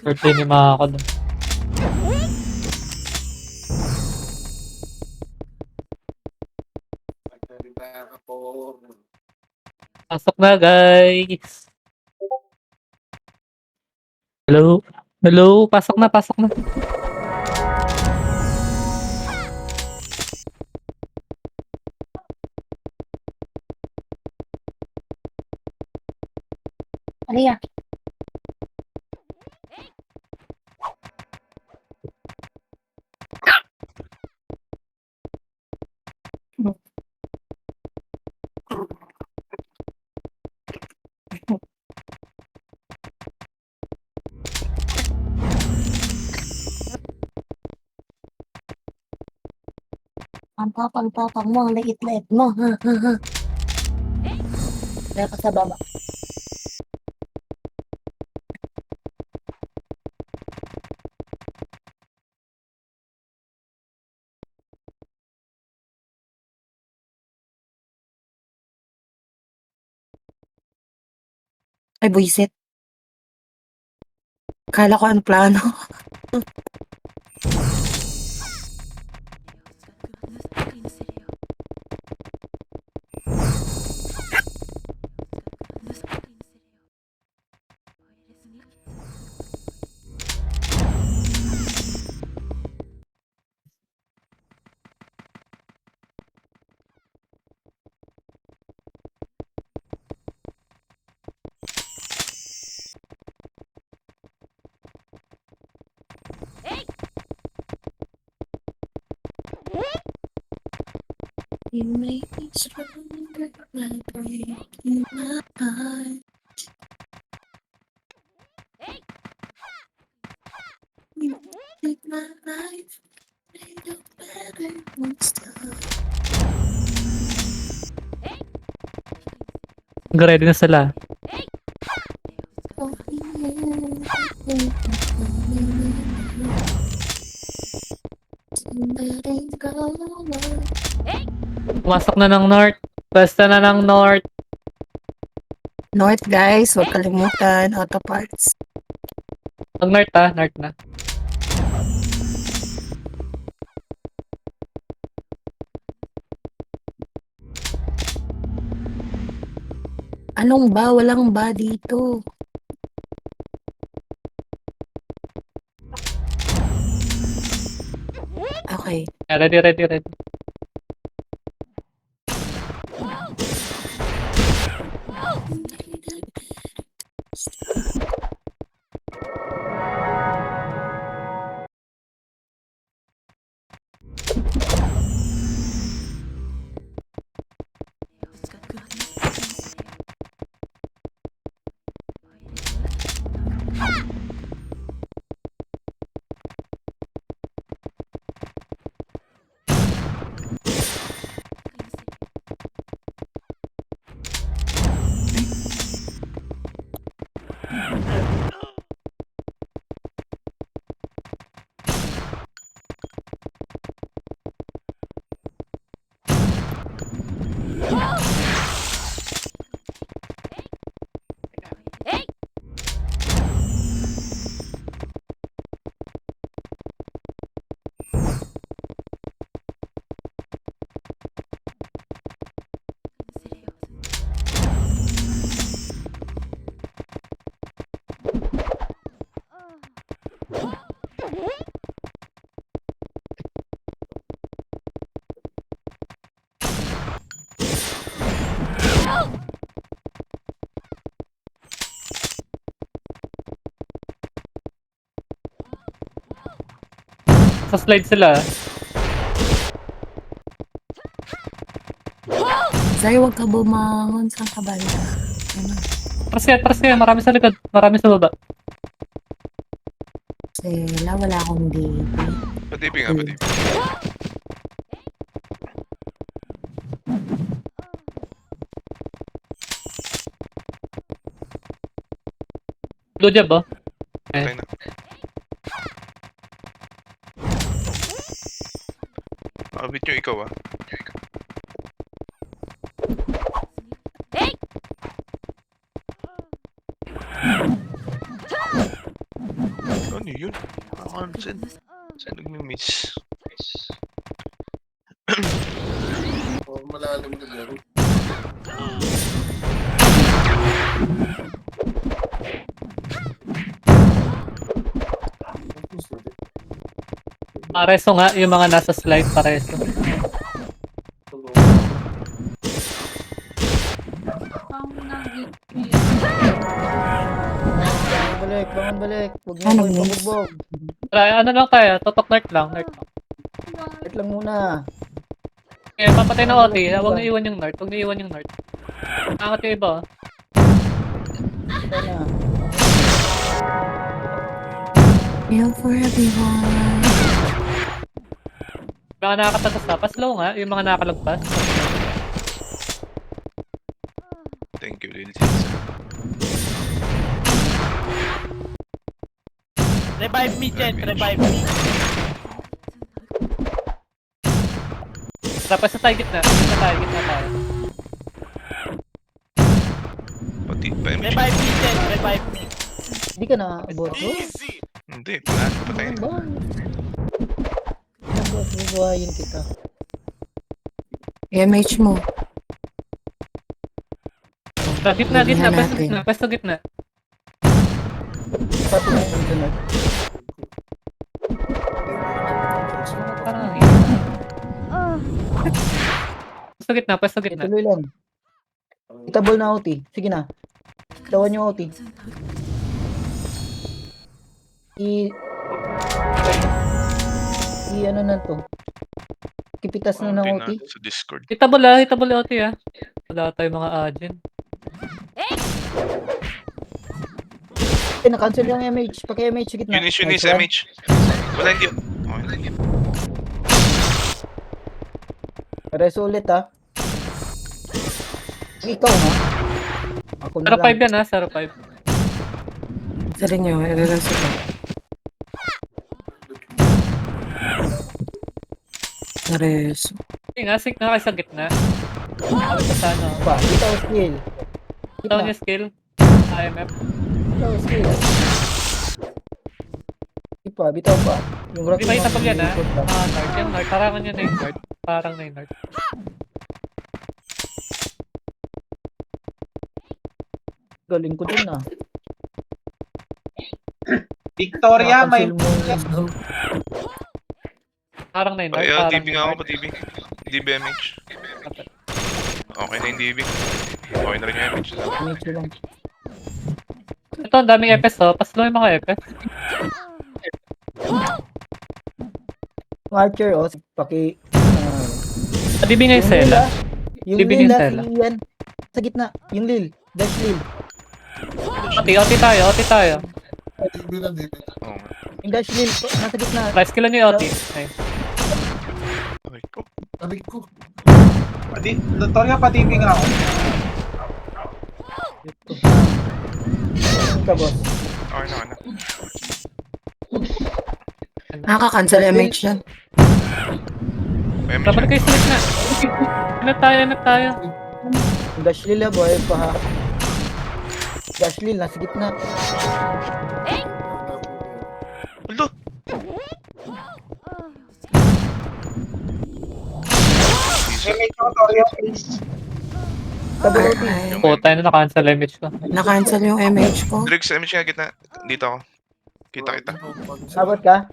Birthday ni Mako dun. Pasok na, guys. Hello? Hello? Pasok na, pasok na. Alia. Ang tapang-tapang mo, ang liit-liit mo. Dahil ka sa baba. Ay, buisit. Kala ko ang plano. You make me stronger by breaking my heart. You make my life a little better once Ready na sila. Pumasok na ng North. Basta na ng North. North, guys, huwag kalimutan, auto parts. Pag North North na. Anong ba? Walang ba dito? Okay. Yeah, ready, ready, ready. Sa slide sila. Zay, huwag ka bumangon sa kabala. Ano? Tras kaya. Marami sa likod. Marami sa baba. Sila, wala akong baby. Padibi nga, padibi. Blue job oh. Patay na. Abit nyo ikaw ah. Ano yun? Nakakansin. Saan nagmi-miss? Malalim ka dyan. Pareso nga, yung mga nasa slide pareso. Bangon balik. Huwag mo Ano ko yun? ipabugbog. Try, ano lang tayo, tutok nerd lang, nerd lang. Wait lang muna. Eh, papatay na OT, huwag na iwan yung nerd, huwag na iwan yung nerd. Angat yung iba, oh. Ito na. Feel for everyone. Yung mga nakakatagos na, pa-slow nga, yung mga nakakalagpas. Thank you, Lil Caesar. Revive me, Jen. Revive me. Tapos na tayo gitna tayo. Pati pa MG. Revive me, Jen. Revive me. Hindi ka na-abot. Hindi, patay na. Ano ba? Bubuhayin kita. MH mo. Gitna, Tingnan pwesto gitna. Pati na yung sunod. Parang pwesto gitna. Tuloy lang. Itabol na OT. Sige na. Tawan yung OT. Ano na to? Kipitas na ng OT. Sa Discord. Hitabol OT ah. Wala tayong mga agent. Na-cancel yung MH. Paki-MH sa gitna. Yunis, Nice one. MH. Wala, hindi. Okay. Reso ulit ha. Ikaw ha. Ako na 05 lang. yan ah, 05. Sa rin nyo, i-reverse ko. Nares. Sige nga, sync na kayo sa gitna. Kawit ka sa ano. Pa, bitaw skill. Ito niya skill. IMF. Bitaw skill. Ipa, bitaw pa. Yung rock Di ba itabol yan ah? ikot lang. Nord. Yung Nord. Parangan niya na yung Nord. Parang na yung Nord. Galing ko dun ah. Victoria, may... Nakacancel mo. Parang na yung Nord. Ay, Parang DB na nga yung ako Nord. pa, DB. DB MH. Okay na yung DB. Okay na rin yung MH. MH lang. Ito, ang daming FS oh. Paslow yung mga FS. Yung Archer oh, paki... DB nga yung Sela. Yung Bibigyan Lil Sela. si yan. Sa gitna. Yung Lil. Dash Lil. OT tayo. DB na DB. Oo nga. Yung Dash Lil. Nasa gitna. Price kill nyo yung OT. Ay. Okay ko. Tarik ko. Victoria, patiping ako. Ito boss. Okay na. Nakaka-cancel MH yan. May MH. Dapat kayo sa gitna. Hanap tayo. Yung Dash Lil boy pa ha. Dash Lil nasa gitna. Alo! Victoria, please. Tabol OT. Ay, Puta na na-cancel image ko. na-cancel yung MH ko. Drex, MH nga gitna. Dito ako. Kita. Sabot ka?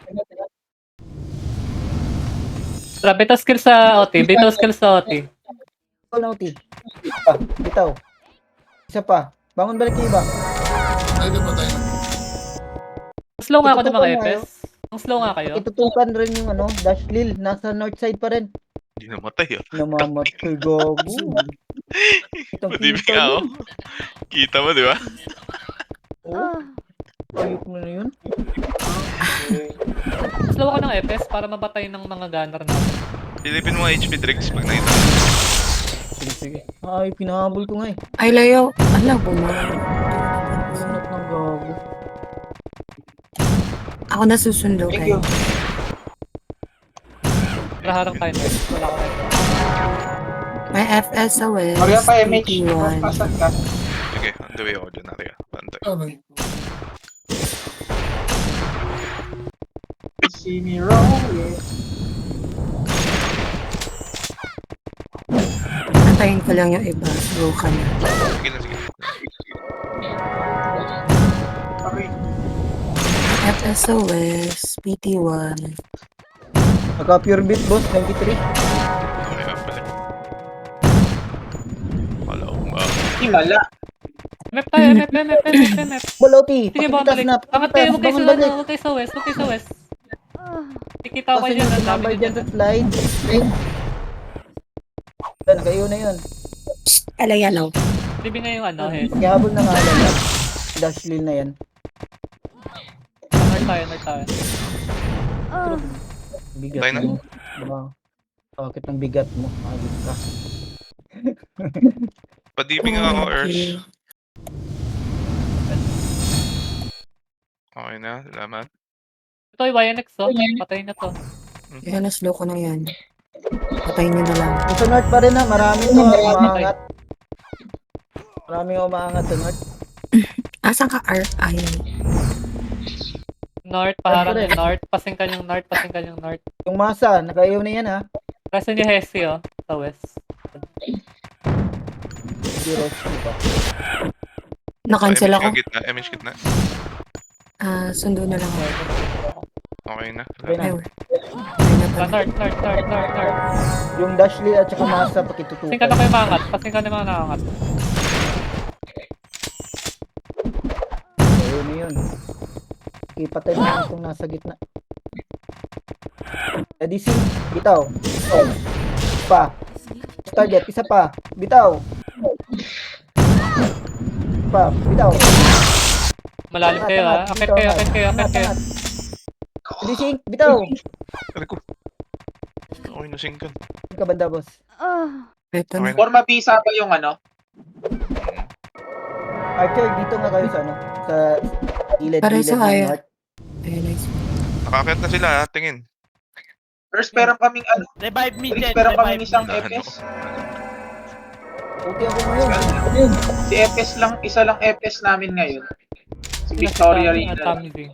Bitaw skill sa OT. Bitaw na OT. Pa, bitaw. Isa pa. Bangon balik yung iba. Tayo na. Slow nga ako ng mga Itutukan FS. Ang slow nga kayo. Itutukan rin yung ano, Dash Lil. Nasa north side pa rin. Hindi namatay ah. Namamatay gago. Itong DB kita nga ako. yun. Kita mo, di ba? Oh. Ayok mo na yun. Slow ako ng FS para mabatay ng mga gunner natin. Silipin mo HP Drex pag nakita. Sige. Ay, pinahabol ko nga eh. Ay, layo. Ala, bumara. Sunod ng gago. Ako nasusundo kayo. Raharang tayo Nord. Wala ko rin. May FS sa west. Victoria pa, MH. 81. Pasan ka. Sige, on the way ako dyan natin. Pantay. Tarik ko. see me rolling. Antayin ko lang yung iba. Go ka na. Sige na, sige. Okay. FSOS, PT1. Naka-pure beat, boss. 93. Okay nga pala. Wala akong ba? Himala. MF tayo, MF. Bolo, T. Sige, Pakitas bumalik. na. Angat kayo, huwag kayo Bangon sa balik. huwag kayo sa west, huwag kayo sa west. Kikita ko Kasi kayo dyan, yung ang dami tumambay nyo dyan dyan. sa slide. Yan, nakayo na yun. Alayalaw. Libi na yung ano, Hes. Ihabol na nga lang. Dash lane na yan. North tayo. Bigat Tayo na. mo. Wow. Bakit ang bigat mo? Magit ka. Padibing nga ako, Urs. Okay na, salamat. Ito yung YNX, oh. Patay na to. Kaya na-slow ko na yan. Patayin nyo na lang. Yung sa north pa rin ha. Maraming umaangat. Maraming umaangat sa north. Asan ka, R? Ayun. North, paharang yung north. Pasing ka yung north. Yung masa, nakayo na yan ha. Kasi yung Hesi, oh. Sa west. Hindi rescue pa. Na-cancel ako. MH gitna. Sundo na lang ako. Okay na. Okay na. Ayun. Ayun na Sa pala. north. Yung dash lane at saka masa pakitutukan. Pasing ka na kayo mangat. Pasing ka na mga nakangat. Ayun na yun. Okay, patay na itong nasa gitna. ADC, bitaw. Pa. Target, isa pa. Bitaw. Pa, bitaw. Malalim kayo, ha. Akit kayo. ADC, bitaw. Aray ko. Okay na singkan. Saan ka banda, boss? Ito na. Okay na. Forma bisa ba yung ano? Archer, dito nga kayo sa ano? Sa gilid Para sa ng kaya. north. Ayun, nice. Nakakit na sila, ha? Tingin. First, meron kaming ano? Revive me, Tricks, Jen. meron Revive kaming me. isang Ano? FS. Puti ako ngayon. Si FS lang, isa lang FS namin ngayon. Si Victoria Reina. Tamzi.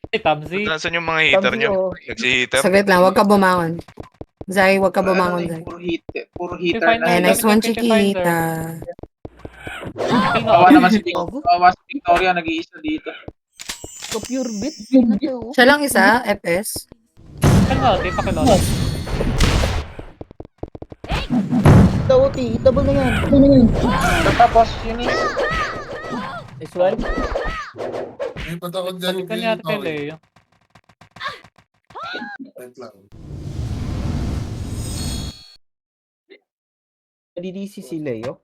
Ay, Tamzi. Nasaan yung mga heater Tamsi, nyo? oh. Nagsi-heater? Saglit lang, huwag ka bumangon. Zay, huwag ka Ano bumangon, na Zay. yung puro heater Define na. Ayun, Nice nice one, Finder. Chiquita. Kawawa naman si Victoria, nag-iisa dito. So pure beat. Ano to? Siya lang isa, FS. Pakiloti, pakiloti. Tawti, double na yan. Tapos, yun is, This one. May patakot dyan yung Kanya green. kay Leo. Wait lang. DDC si Leo.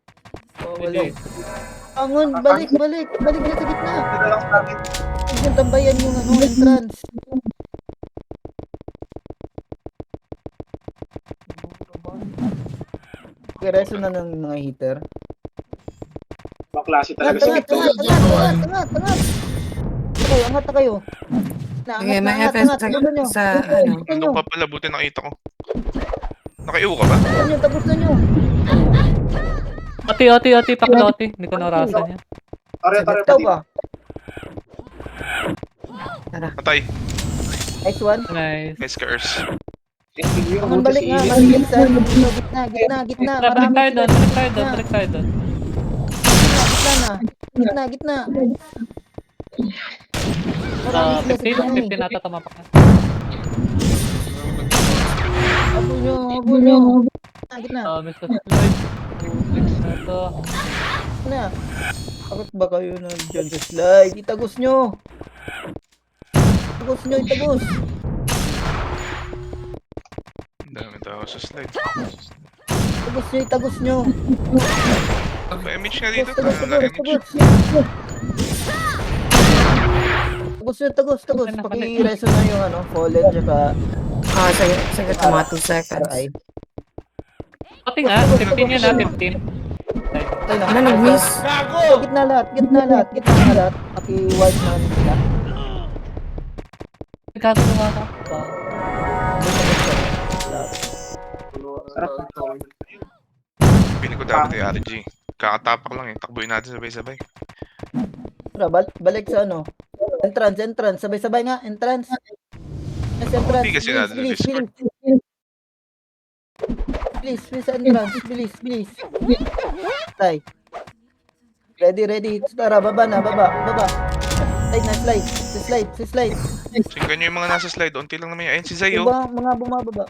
Oh, Hindi. wala. Angon, balik na sa gitna. ito lang sa akin. Huwag yung tambayan yung ano, entrance. Kereso na ng mga heater. Mga klase talaga Angat, si angat, Victoria. angat. Angat na kayo. Okay, may FS sa ano. Nandun pa pala, buti nakita ko. Naka-iwo ka ba? Tapos na nyo. Oti, pakiloti. Hindi ko narasan yan. Tore, Ikaw pati. pa. Patay. Nice one. Nice. Nice ka, Urs. Angon, balik nga. Malisan. Gitna. Balik tayo doon, Gitna. Ah, Marami sila 15 nata tumapak na. Habol nyo. Gitna. Mr. Floyd. Ito. Na. Bakit ba kayo nandiyan sa slide? Itagos nyo. Itagos. Ang dami tao sa slide. Itagos nyo. May MH nga dito. Tagos. Paki-reso na yung ano, fallen tsaka Saglit na mga 2 seconds. RI. Oti nga, 15 yun na, 15. Ay, Ano, nag-miss? Gitna lahat. Paki-white man sila. Nagkagawa ka pa. Pili ko dapat yung RG. Kakatapak lang eh. Takbuhin natin sabay-sabay. Balik sa ano. Entrance. Sabay-sabay nga, entrance. Nasa entrance. Hindi kasi Bilis, nasa bilis, Discord. bilis. Bilis, bilis sa entrance. Bilis, bilis. Tay. Ready. Tara, baba na, baba. Slide na, slide. Sa slide. Singgan nyo yung mga nasa slide. Unti lang naman yun. Ayun si Zay, Yung oh. mga bumababa.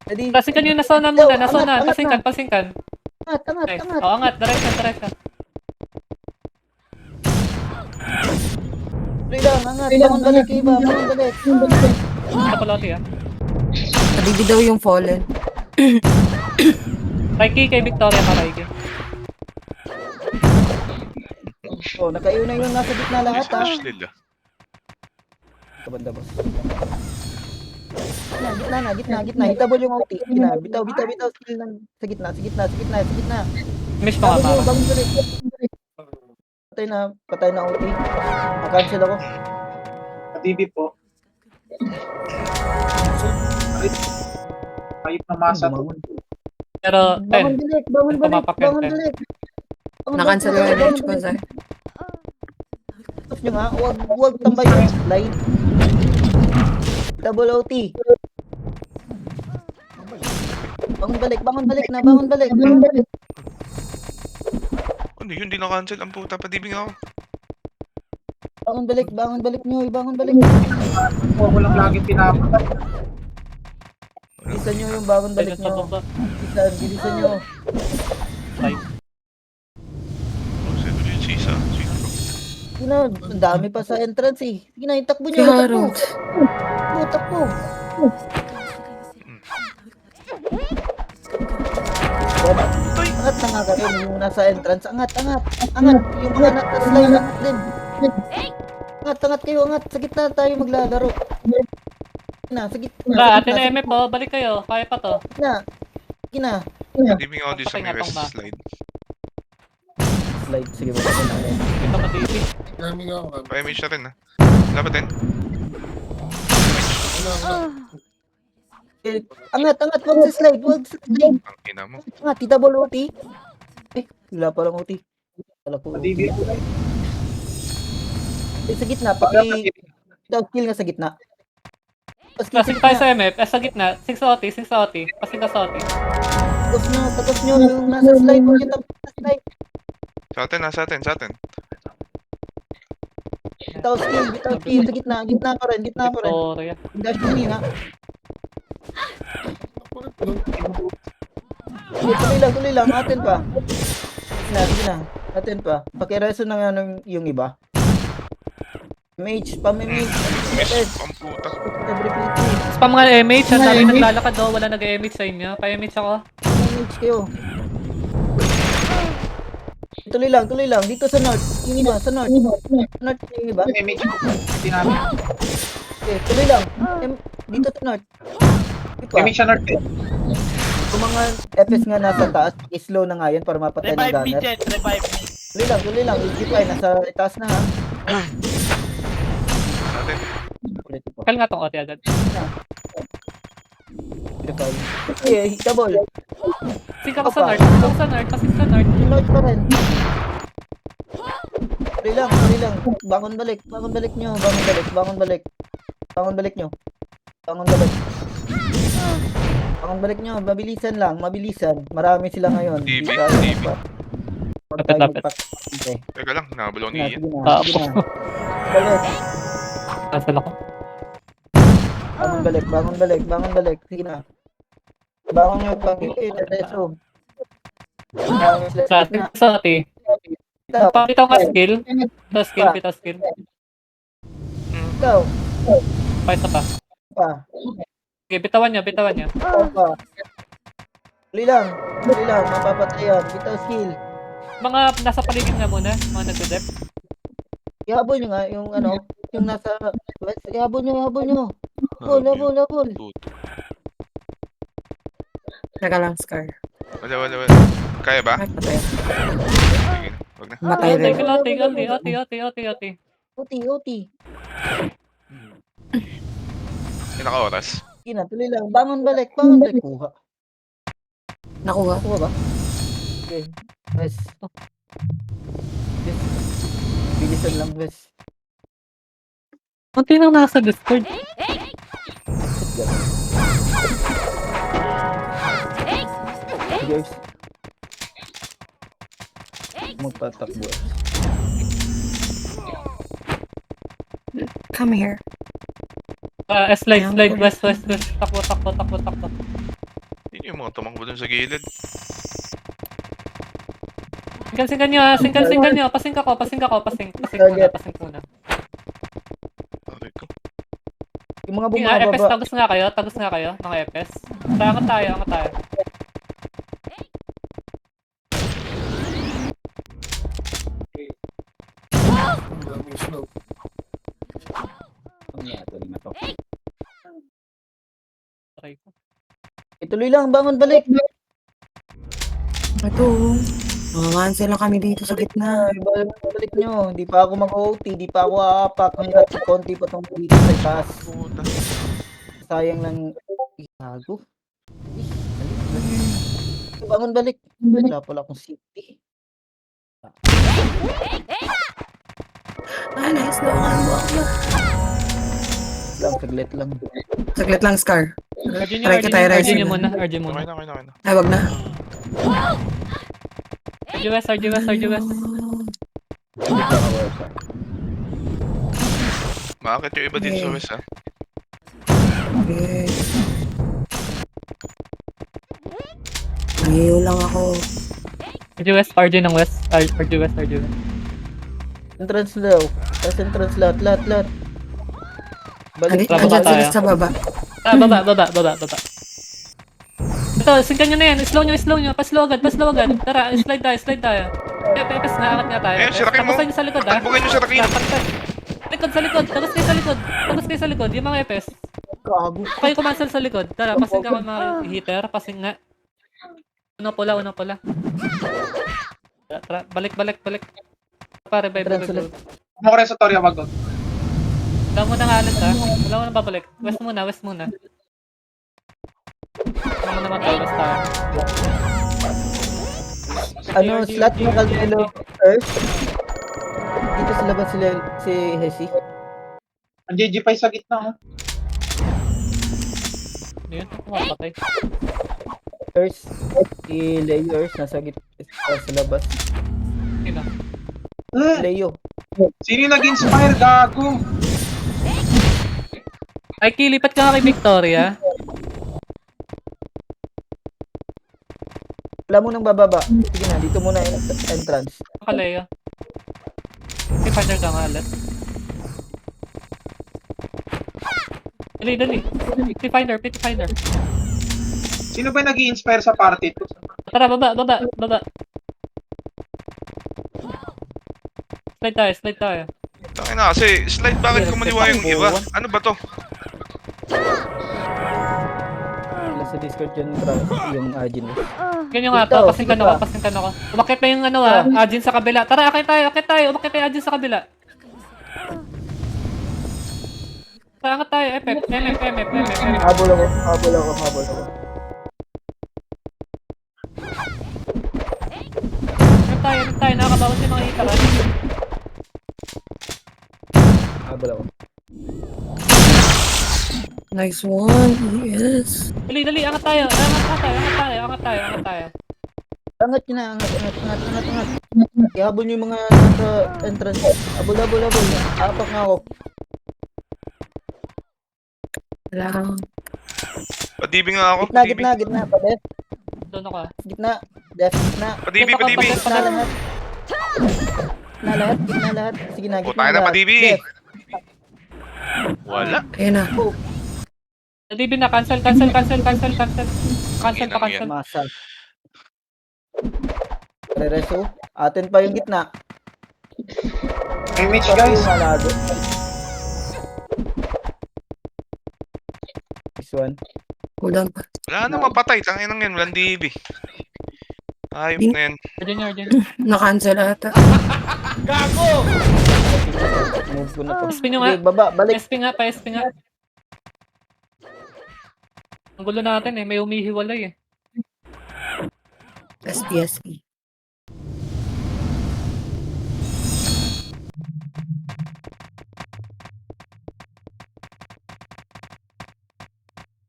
Ready? Pasingkan yung nasona muna, nasona. Angat na. Pasingkan. Angat. Nice. Oo, angat. Diretso. Tuloy lang, angat. Bangon balik, iba. Bangon balik. Kapaloti ah. Nabigdi daw yung fallen. Kay Victoria ka, Raiki. Oh, nakaiuna yung nasa gitna lahat, ha? Flash lila. Kabanda, boss. Gitna. Hitabol yung OT. Gitna. Bitaw. Skill ng sa gitna. Miss pa nga, Bangon Mara. balik. Patay na OT. Nakancel ako. TV po. Kahit na masa to. Pero, Bangon 10. balik. Nakancel yung image ko, sir. Tapos nyo nga, huwag tambay yung slide. Double OT. Bangon balik. Ano yun? Di na-cancel. Ang puta. Padibing ako. Bangon balik nyo. Huwag lang laging pinapatay. Bilisan nyo yung bangon balik Ayun sa nyo. baba. Bilisan nyo. Right. Oh, sino yun? Sisa. Sige na, ang dami pa sa entrance eh. Sige na, itakbo Si nyo. Harold. Takbo. Angat na nga kayo yung nasa entrance. Angat. Yung mga nasa slide, angat din. Angat kayo. Sa gitna tayo maglalaro. Sa gitna. Tara, ate na MF po. Balik kayo. Kaya pa to. Sige na. Padibing ako di sa Patay may nga west tong slide. Slide, sige ba? Ito matiti. Daming ako. Pa-image na rin, ha? Dapat din. Angat. Huwag sa slide. Ang ina mo. Angat, tita ball OT. Wala pa lang OT. Wala po. TV po. Sa gitna, paki... Skill nga sa gitna. Pasing tayo sa MF. Sa gitna. 6 OT. Pasing ka sa OT. Tapos nyo yung nasa slide. Huwag yung tapos sa slide. Sa atin. Bitaw skill. Sa gitna. Gitna pa rin. Victoria. Dash nyo nga. Tuloy lang. Atin pa. Sige na. Atin pa. Pakireso na nga yung iba. Mage. Miss. Ang puta. Every PT. Pa mga MH. Ang dami naglalakad do. Wala nag-MH sa inyo. Pa-MH ako. Mage kayo. Tuloy lang. Dito sa north. Yung iba, sa north. North yung iba. Image ko. Sinabi. Okay, tuloy lang. Dito sa north. Image siya north. Yung mga FS nga nasa taas, slow na nga yun para mapatay ng gunner. Tuloy lang. EG5, nasa taas na ha. Sa atin. Ulit po. Kal nga tong OT agad. EG5. Okay, double. Pasing ka sa north. Pasing sa north. North pa rin. Tuloy lang. Bangon balik nyo. Mabilisan lang. Marami sila ngayon. TV. Lapit. Okay. Teka lang. Nakabalaw ni Ian. Sige Ah, na. Balik. Cancel ako. Bangon balik. Sige na. Bangon nyo pang reso. Sa OT. Pakita ko nga skill. Pita skill. Ikaw. Pa isa pa. Pa. Okay, bitawan niya. Pa. Tuloy lang. Mapapatay yan. Bitaw skill. Mga nasa paligid nga muna. Mga nagde-dep. Ihabol nyo nga yung yung nasa west. Ihabol nyo. Habol. Teka lang, Scar. Wala. Kaya ba? Ay, patay. Sige. Wag na. Matay rin. OT. Pinaka-oras. Sige na, tuloy lang. Bangon balik. Kuha Nakuha. ba? Okay. West. Bilisan lang, West. Konti lang nasa Discord. layers. Magtatakbo. Come here. Slide, slide, west. Takbo. Yun yung mga tumakbo dun sa gilid. Singkan nyo ha, singkan nyo. Pasing muna. Aray ko. Yung mga Yung EPS, bumababa. tagos nga kayo, mga EPS. Angat tayo. Ang daming snow. Aray ko. Ituloy lang, bangon, balik. Ito. Mga lang kami dito sa gitna. Balik nyo. Hindi pa ako mag-OT, hindi pa ako aapak. Hanggat konti pa tong dito sa taas. Puta. Sayang lang. Gago. Bangon, balik. Wala pala akong city. Nice. Doon mo ako. Saglit lang. Saglit lang, Scar. RG nyo muna. Okay na. Ay, wag na. RG West. Makakit yung iba dito sa west, ha? Okay. Nangiyo lang ako. RG West, RG ng West. RG West. Entrance daw. Tapos entrance lahat. Balik. Baba Andyan tayo. sila sa baba. Baba. Ito, singkan nyo na yan. Slow nyo. Paslow agad. Tara, slide tayo. Pepes na, angat nga tayo. Eh, sirakin mo. Tapusin nyo sa likod, ha? Talbugan nyo sa rakin. Likod. Tapos kayo sa likod. Yung mga EPS. Gago. Kayo kumansel sa likod. Tara, pasing ka mga hitter. Pasing nga. Unang pula. Tara, balik. Pare, Entrance ulit. Mo ko rin sa Torya, wag doon. Wala mo nang alis, ha? Wala mo nang babalik. West muna. Wala mo naman tayo, West tayo. Ano, slot mo Calmelo Earth? Dito sa labas si Hesi. Ang JG5 sa gitna, oh. Ano yun? Kumapatay. Earth. Si Leo Earth nasa sa labas. Sino? Leo. Sino yung nag-inspire, gago? Ay, kilipat ka nga kay Victoria. Wala mo nang bababa. Sige na, dito muna yung entrance. Kaleo. Okay, finder ka nga, alas. Dali. Pick finder. Sino ba nag-i-inspire sa party? Tara, baba. Slide tayo. Tangin na kasi, slide bakit kumaliwa yung iba? Ano ba to? Wala sa Discord yung Ajin. Ganyan nga to, pasingkan ako. Umakit na yung Ajin sa kabila. Tara, akit tayo. Umakit na yung Ajin sa kabila. Tara, angat tayo. MF. Habol ako. Angat tayo. Nakakabawas yung mga hitaran. Habol ako. Nice one. Yes. Dali, angat tayo. Angat tayo. Angat nyo na, angat. Ihabol nyo yung mga nasa entrance. Habol. Apak nga ako. Lang. Padibing nga ako. Gitna. Padef. Doon ako. Gitna. Def. Gitna. Padibi. Gitna lahat. Gitna lahat. Sige na, O, gitna tayo na lahat. padibi. Def. Wala. Ayun na. Dali na, cancel. Cancel. Masa. Rereso. Atin pa yung gitna. Image, guys. Malado. This one. Hold on pa. Wala na mapatay. Tangin nang yan. Walang DB. Ayop na yan. Arjun. Na-cancel ata. Move ko na to. SP nyo nga. Sige, baba. Balik. SP nga. Ang gulo natin may umihiwalay SPSP.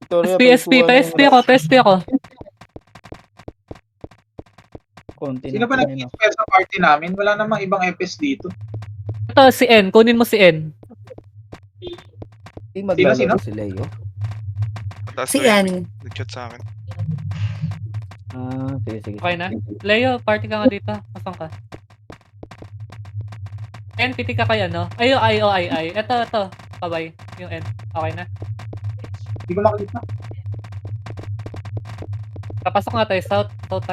Victoria, PSP ako. Konti Sino ba na. nag-inspire sa party namin? Wala namang ibang FS dito. Ito, si N. Kunin mo si N. Hindi maglalaro Sino? si Leo. Mataas Si na Ann. nag-chat sa akin. Ah, sige. Okay na? Leo, party ka nga dito. Masang ka. N, piti ka kaya, no? Ay. Ito. Pabay. Yung N. Okay na. Hindi ko makita. Papasok nga tayo. South. South.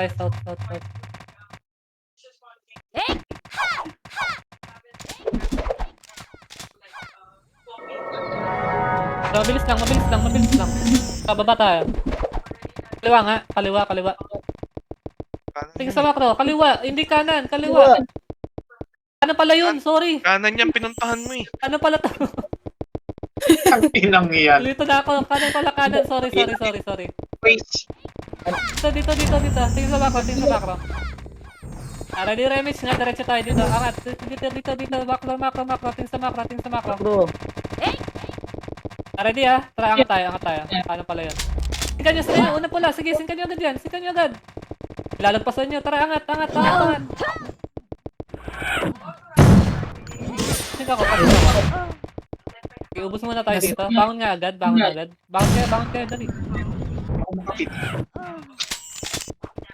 Mabilis lang. Pababa tayo. Kaliwa nga. Kaliwa. Tingin sa macro. Kaliwa. Hindi kanan. Kaliwa. Ano pala yun? Sorry. Kanan yan, pinuntahan mo eh. Ano pala to? Ang inang yan. Lito na ako. Kanan. Sorry. Wait. Dito. Tingin sa macro. Ready remix nga. Diretso tayo dito. Angat. Dito. Macro. Tingin sa macro. Bro, Ready ha? Tara, angat tayo. Ano pala yun? Singkan nyo, una pula. Sige, singkan nyo agad yan. Lalagpasan nyo. Tara, angat. Singkan ko. Okay, ubos muna tayo dito. Bangon agad. Bangon kayo, dali. Ako makakita.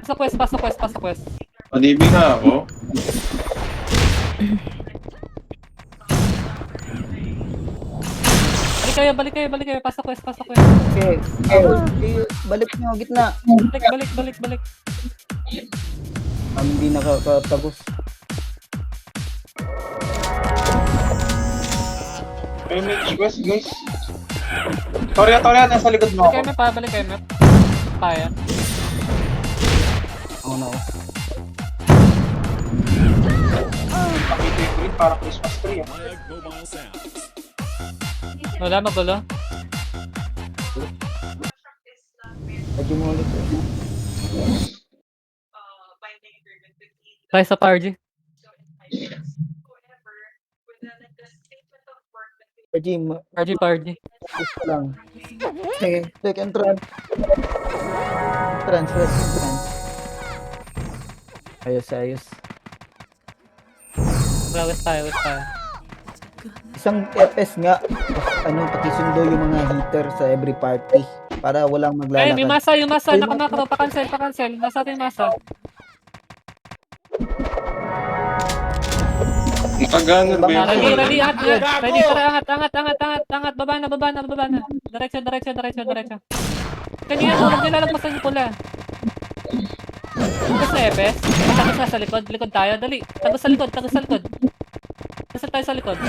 Pasok quest. Pag-ibig nga ako. Balik kayo. Pasok quest. okay. Balik nyo, gitna. Balik. Hindi nakakatagos. Image West, guys. Torya, nasa likod mo ako. Balik kayo, map. Tayo. Ako na ako. Pakita yung green, parang Christmas tree. Ah. Wala, magulo. Medyo mo ulit. Try sa PRG. Jim, PRG. gusto lang. Sige. Take entrance. West. Ayos. West tayo. Isang FS nga, pakisundo yung mga heater sa every party para walang Ay, maglalakad. may masa. Nakamakro. Pa-cancel. Nasa atin masa. Nakagana ba yun? Ready, angat. Ready, tara, angat. Baba na. Diretso. Kanina, huwag nyo lalagpasan yung pula. Tapos na Epes. Tapos na sa likod tayo. Dali. Tagos sa likod. Tasal tayo sa likod.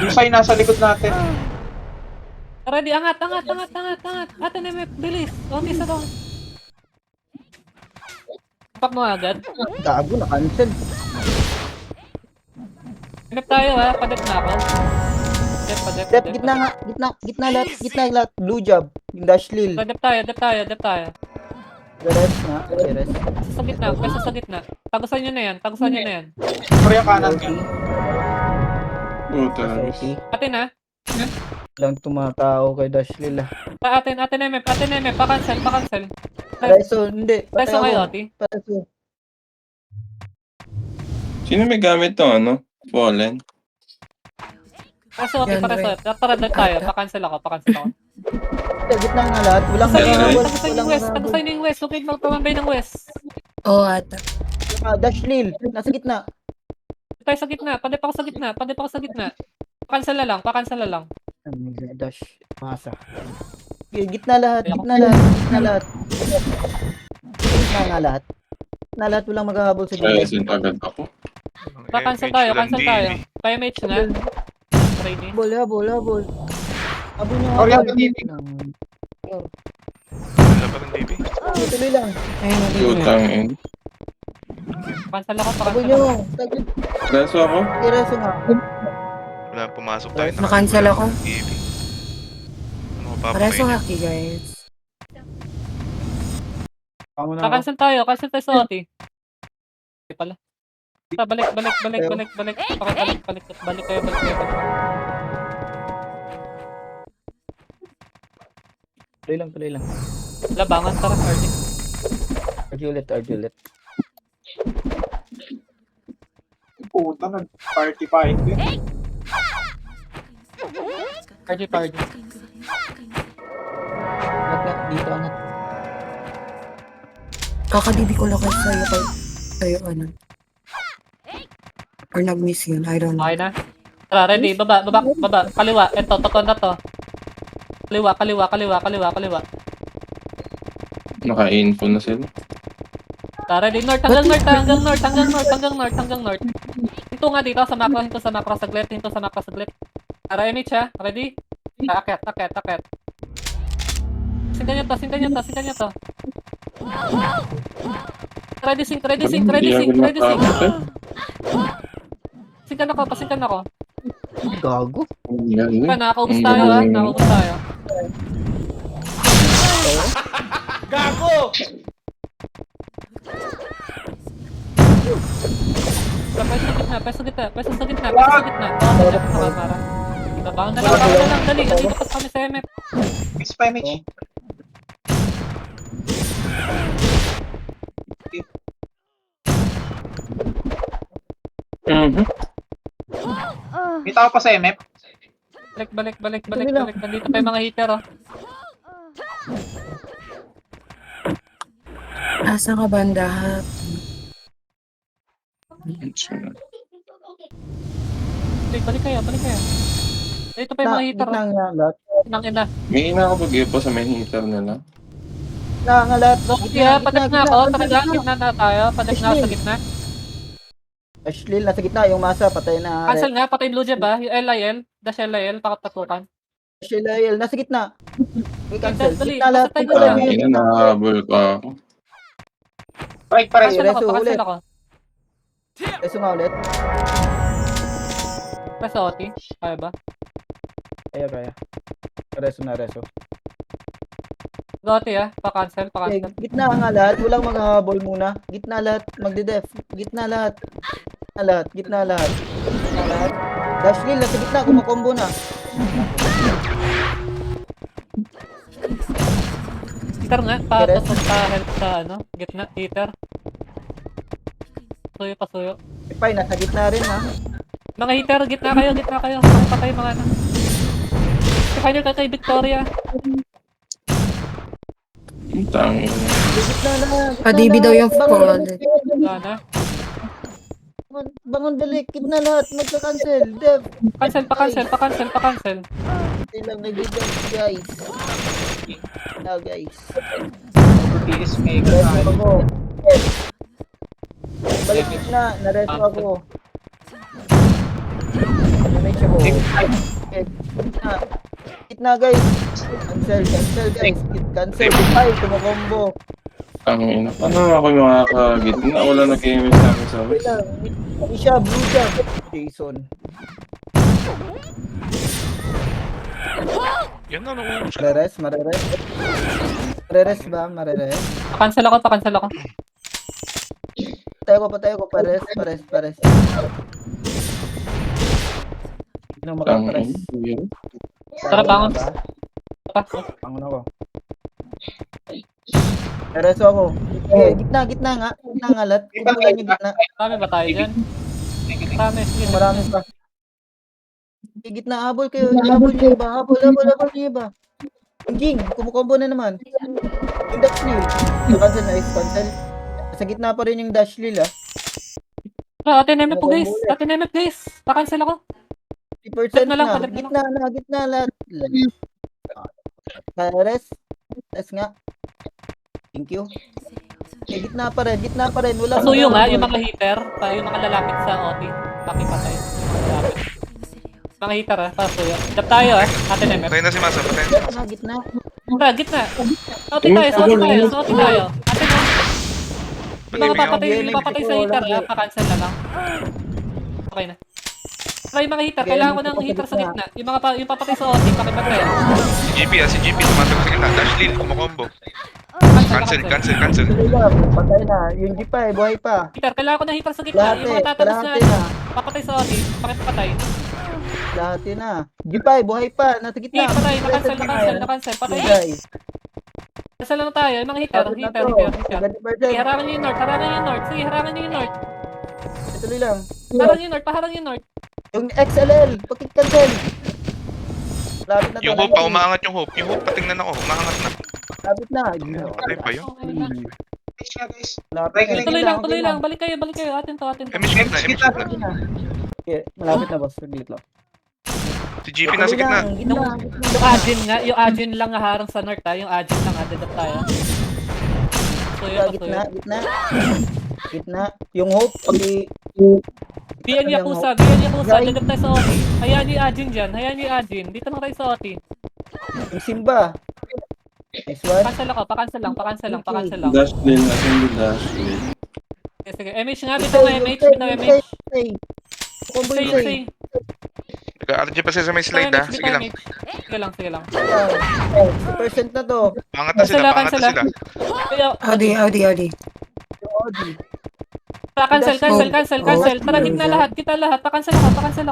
Yung sign nasa likod natin. Ready, angat. Ate na may bilis. Okay, sa doon. Pack mo agad. Gago na cancel. Hanap tayo ha. Padat na ako. Step, gitna lahat. Blue job. Yung dash lil. Dap tayo. Rest nga. Rest. Pesa sa gitna. Tagusan nyo na yan. Torya kanan. Puta. Society. Atin ha. Lang tumatao kay dash lil. Atin MM. Pa-cancel. Reso, hindi. Reso kayo, Oti. Reso. Sino may gamit to, ano? Fallen? Reso, Oti, Yan, pareso. Tara, dal tayo. Pa-cancel ako. Gitna nga lahat. Walang Tagusan nyo yung West. Okay, magpamambay ng West. Oo, ata. dash lil. Nasa gitna. Tayo sa gitna. Padip ako sa gitna. Pa-cancel na lang. Dash. Masa. Gitna lahat. Gitna lahat. Walang maghahabol sa Ay, gitna. agad ako. Pa-cancel tayo. Tayo match na. Ready. Habol. Habol nyo. Torya, habol. pag-ibig. Wala pa ng DB. Tuloy lang. Ayun, Putang in. Cancel ako. Habol nyo. Reso ako? Reso nga. Wala, pumasok tayo. Na-cancel ako. DB. Ano ka Pareso papain? haki, guys. Ako na ako. Cancel tayo sa Oti. Okay pala. Balik. Balik kayo. Tuloy lang. Labangan, tara, RJ. RG ulit. Puta, nag-party pa din. RG pa, RG. Angat, dito angat. Kakadibi ko lang sa'yo, ano. Or nag-miss yun, I don't know. Okay na. Tara, ready. Baba. Kaliwa. Ito, totoo na to. Kaliwa. Naka-info na sila. Tara, ready. North, hanggang north. Hinto nga dito sa macro saglit. Tara, MH ha. Ready? Akit. Singgan nyo to. Ready sync. Pasinggan ako. Gago. Diba, nakakaubos tayo ha. Peso gitna. Para. Bangon na lang. Dali. Dito pa kami sa MF. Miss pa, MH. Mhm. May tao pa sa MF. Balik. Nandito pa yung mga hitter oh. Asa ka banda, ha? Balik kayo. Dito pa yung mga hitter Gitna oh. nga lahat. Nang ina. May inakabagay pa sa main heater nila. Gitna nga lahat. Kaya padag na ako. Gitna na tayo. Padag na ako sa gitna. Ashley, nasa gitna. Yung masa, patay na. Cancel nga. Patay blue jab ah. Yung LIL. Dash LIL. Pakatatukan. Ashley, nasa gitna. May cancel. Dali, Gitna lahat. basta tayo Wala, lang. may- Ina, nakahabol pa ako. Right pa rin. Cancel ulit. ako. Reso nga ulit. Press OT. Kaya ba? Kaya. Reso na. OT ah. Pa-cancel. Okay, gitna nga lahat. Walang maghahabol muna. Gitna lahat. Magde-def. Gitna lahat. Gitna lahat. Dashlil, nasa gitna. Kumakombo na. Hitter nga. Patusok pa-help sa ano. Gitna. Hitter. Pasuyo. Ipay, nasa gitna rin ha. Mga hitter. Gitna kayo. Mga patay mga ano. Final ka kay Victoria. Tangin. Gitna na. Kadibi daw yung fall. Ano? Bangon dali. Gitna lahat. Magka-cancel. Def. Pa-cancel. Hindi lang nag-def guys. Guys. TS Mega Reso tayo. ako. Balik gitna. Nareso ako. Damage ako. Gitna guys. Cancel guys. Cancel. Ay, kumakombo. Tangin. Paano ako makakagitna? Wala nag-game sa akin sa Wait lang. Hindi siya. Blue siya. Jason. Yan na, nakuha siya. Mareres. Mareres ba? Mareres. Pa-cancel ako. Patay ko. Pares. Sino makapares? Tangin. Tara, bangon. Bangon ako. Reso ako. Okay, gitna nga. Gitna nga lahat. Kumpulan yung gitna. Marami ba tayo dyan? Marami. Sige. Marami pa. Yung gitna, habol kayo. Habol niyo ba? Habol niyo ba? Yung Ging, kumukombo na naman. Yung Dashlil. Cancel na is cancel. Sa gitna pa rin yung Dashlil ah. Atin MF po guys. Pa-cancel ako. 50% na lang, na. padip na Gitna lahat. Pares. Pares nga. Thank you. Eh, gitna pa rin. Wala Pasuyo nga, yung mga hitter. Yung mga lalapit sa OT. Pakipatay. Yung mga lalapit. Mga hitter ah, pasuyo. Dap tayo ah. Atin MF. Patay na si Masa. Gitna. Tara, gitna. Sa OT tayo. Atin ah. Yung mga papatay sa hitter ah. Pa-cancel na lang. Okay na. Try mga hitter. Kailangan ko ng hitter sa gitna. Yung papatay sa OT. Pakipatay. Si GP, tumatag sa gitna. Dashlil, kumakombo. Cancel. Patay na. Yung G5, buhay pa. Hitter, kailangan ko ng hitter sa gitna. Yung mga tatagos na na. papatay sa OT. Pakipatay. Lahat na. G5, buhay pa. Nasa gitna. Patay. Na-cancel. Patay. Guys. Nasa lang tayo, yung mga hitter. Abot na Hitter, to. hitter, hitter. 70%. Sige, harangan niyo yung north, harangan niyo yung north. Sige, harangan niyo yung north. Tuloy lang. Harangan niyo yung north, paharang yung north. Yung XLL, pakikancel. Lapit na to. Yung hope, 19. umaangat yung hope. Yung hope, patingnan ako, umaangat na. Lapit na. Patay pa yun. Guys nga, guys. Lapit Right, na. Tuloy Okay lang, tuloy lang. Balik kayo. Atin to. MH gitna, MH gitna. Okay na. Okay, malapit na boss. Saglit lang. Si GP nasa Tuloy gitna. lang, Yung Ajin nga, yung Ajin lang harang sa north ha. Yung Ajin lang added tayo. So yun, Gitna, gitna. Gitna. Yung hope, Biyan Yakuza, dadap tayo sa OT. Hayaan niyo yung Ajin dyan, hayaan niyo yung Ajin. Dito lang tayo sa OT. yung Simba. This one. Pakancel lang. Dash lane, natin yung dash lane. Sige, MH nga, bitaw MH. Combo yung Say. say. Nag-RG pa siya sa may slide ha. Sige lang. Sige lang. Percent na to. Pangat na sila, pangat na sila. Kaya, Audi. Yung Audi. cancel. Tara, gitna lahat, pakancel ako. Pakancel.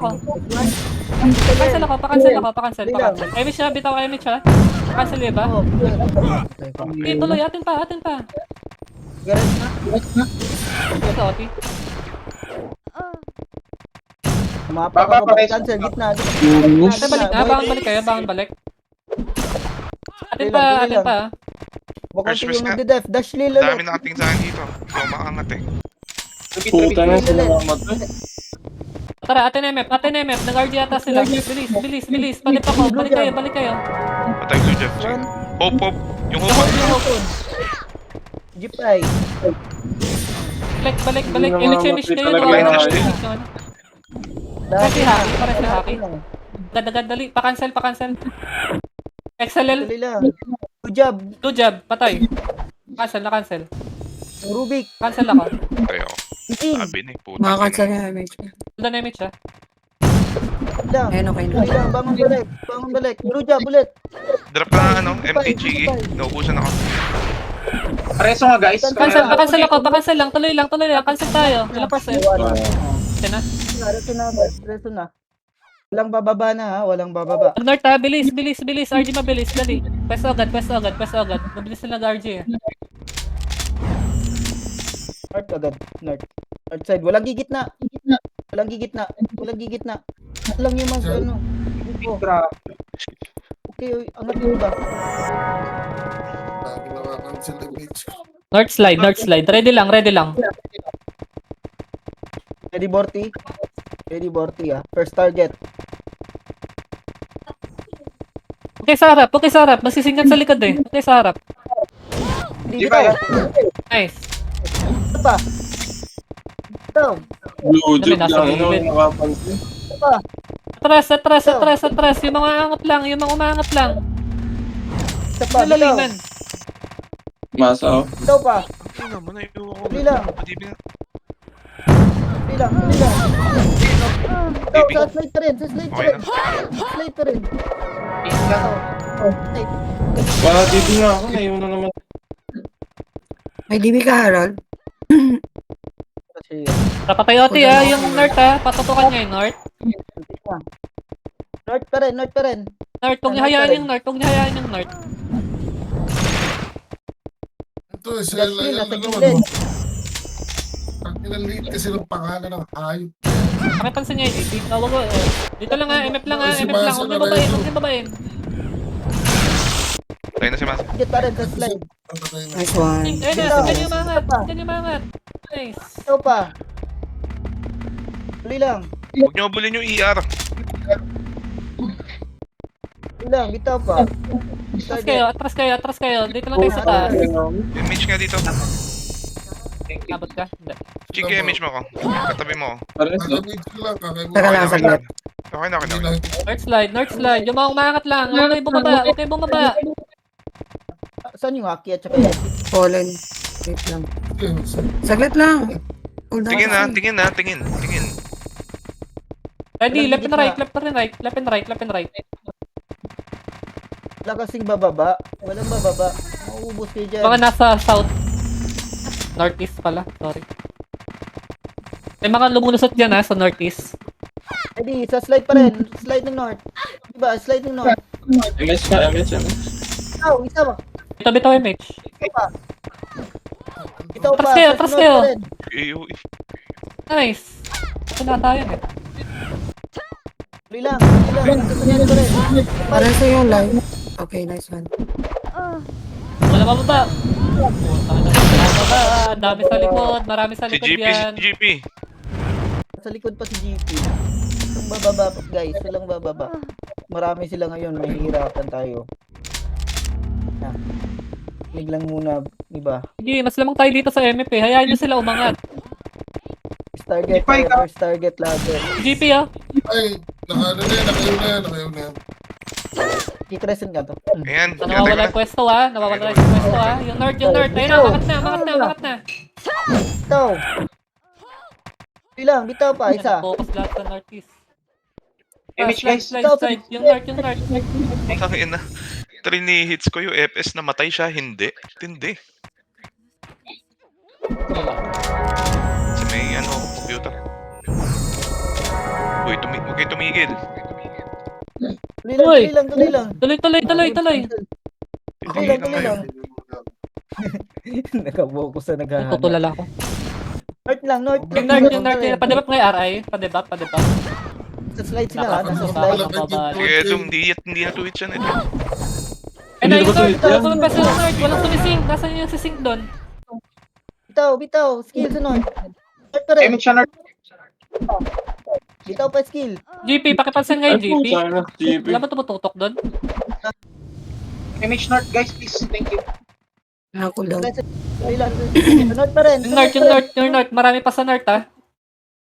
MH nga, bitaw MH ha. Pakancel ba? Oh. Okay, tuloy, atin pa. Garage na. Sa OT. Mapa Baba, ko guys. cancel gitna. Atin balik ha, bangon balik. Atin pa. Bukod First yung miss nga. nagde-def. Dash lil Dami ulit. nakating sa akin dito. Ikaw maangat eh. Puta na sila mamatay. Tara, atin MF. Nag-RG ata sila. Bilis. Balik kayo. Patay ko dyan. Sige. Hope. Yung hope. Jeep ay. Balik. Hindi na MH mamatay kayo. talaga yung Kasi Dash. haki, pare sa haki. Dali. Pakancel. XLL, Dali lang. Good job. two jab, patay. Cancel. Yung Rubik. Cancel ako. Patay ako. Iting. Sabi na eh. Puta. Makakansel na MH. Hold on MH ha. Lang. Ayun, okay na. Dali lang. Bangon balik. Blue job ulit. Drop na MTG. Naubusan ako. Pareso nga, guys. Pakancel ako. Tuloy lang. Cancel tayo. Ilang percent? Yan na. Resto na. Walang bababa na ha. Walang bababa. North ha, bilis. RG mabilis, dali. Pwes agad. Mabilis na nag-RG eh. North agad. North side. Walang gigitna. Walang gigitna. Lang yung mga ano. Oh, okay. Angat yung iba. North slide. Ready lang. Ready Borty ah. First target. Okay sa harap. Masisingat sa likod eh. Okay sa harap. Hindi Di ba? Nice. Ito pa. Ito. Blue job nasa lang, gilid. nakapansin. Ito pa. Atras. Yung mga umangat lang. Ito pa. Ito. Nalaliman. Masa oh. Ito pa. Ay naman, ayoko ako. Dali lang. Patibig na. Dali lang. Ito, sa slide pa rin. Okay na. Slide pa rin. Slide. Para dito nga ako, naiwan na naman. May DB ka, Harold? Kasi, Papatay OT ha. Yung north ha. Patutukan niya yung north. North pa rin. North, huwag niyo hayaan yung north. Ito, Dash sila lil, nasa lang gilid. Ang inaliit kasi ng pangalan ng hayop. Pakipansin niya yung DP. Dito lang ha. MF lang. Si Huwag niyo babain. Patay na si Mas. Git pa rin sa slide. Ang patay na. Nice one. Ganyan yung mangat. Nice. Ito pa. Dali lang. Huwag niyo abulin yung ER. Dali lang. Bitaw pa. Atras kayo. Dito lang tayo sa taas. MH nga dito. Abot ka? Hindi. Chiki, MH mo ako. Katabi mo ako. Pares oh. Kakabit ko lang, kakabit Teka lang, saglit. Okay na. Hindi lang. North slide. Yung mga umangat lang. Huwag kayo bumaba. Saan yung haki at saka yung Fallen. Wait lang. Saglit lang. Hold on. Tingin na. Ready, left and right. wala kasing bababa. Walang bababa. Mauubos kayo dyan. Mga nasa south. Northeast pala, sorry. May mga lumulusot dyan ha, sa northeast. Ready, sa slide pa rin. Slide ng north. Diba? Slide ng north. MH ka, MH. Ikaw, isa ba? Dito Bitaw MH. Bitaw pa. Atras kayo, sa atras sunod kayo. pa rin. AOE. Nice. Ito na tayo eh. Tuloy lang. Nagkasunod pa rin. Para sa yung live. Okay, nice one. Wala mababa. Mababa. Ang dami sa likod. Marami sa Si likod GP, yan. si GP. Sa likod pa si GP. Walang bababa guys. Walang bababa. Marami sila ngayon. Mahihirapan tayo. Lig lang muna. Diba? Sige, mas lamang tayo dito sa MP. Hayaan nyo sila umangat. First target Ipay tayo. ka. First target lagi. GP ah. Ay, nakayaw na yan. Kikresin ka to. Ayan, Nawawala tinatag yung pwesto ah. Nawawala yung pwesto ah. Yung North. Ayun na, umangat na. Bitaw. Tuloy lang. Bitaw pa. Isa. Focus lahat sa Northeast. Image guys. Slide. Yung North. na. Tangin na. 3 ni hits ko yung FS, namatay siya, hindi. Tindi. Sa may computer. Uy, huwag kayo tumigil. Tuloy lang. Tuloy. Tuloy lang. Nakabokus na naghahanap. Tutulala ako. North lang. Yung North. Padebap ngayon RI. Padebap. Sa slide sila. Nasa slide. Sige, ito, hindi na twitch yan ito. Ay na, yung Hindi North. ba yan? Walang pwesto yung North. Walang sumising. Nasaan yung sising doon? Bitaw. Skill sa North. North pa rin. Image siya na. Bitaw pa skill. GP, pakipansin ngayon GP. Sana, GP. Wala ba tumututok doon? Image north guys, please. Thank you. Nakakulang. Tuloy lang. Sa North pa rin. Yung North. Marami pa sa North ah.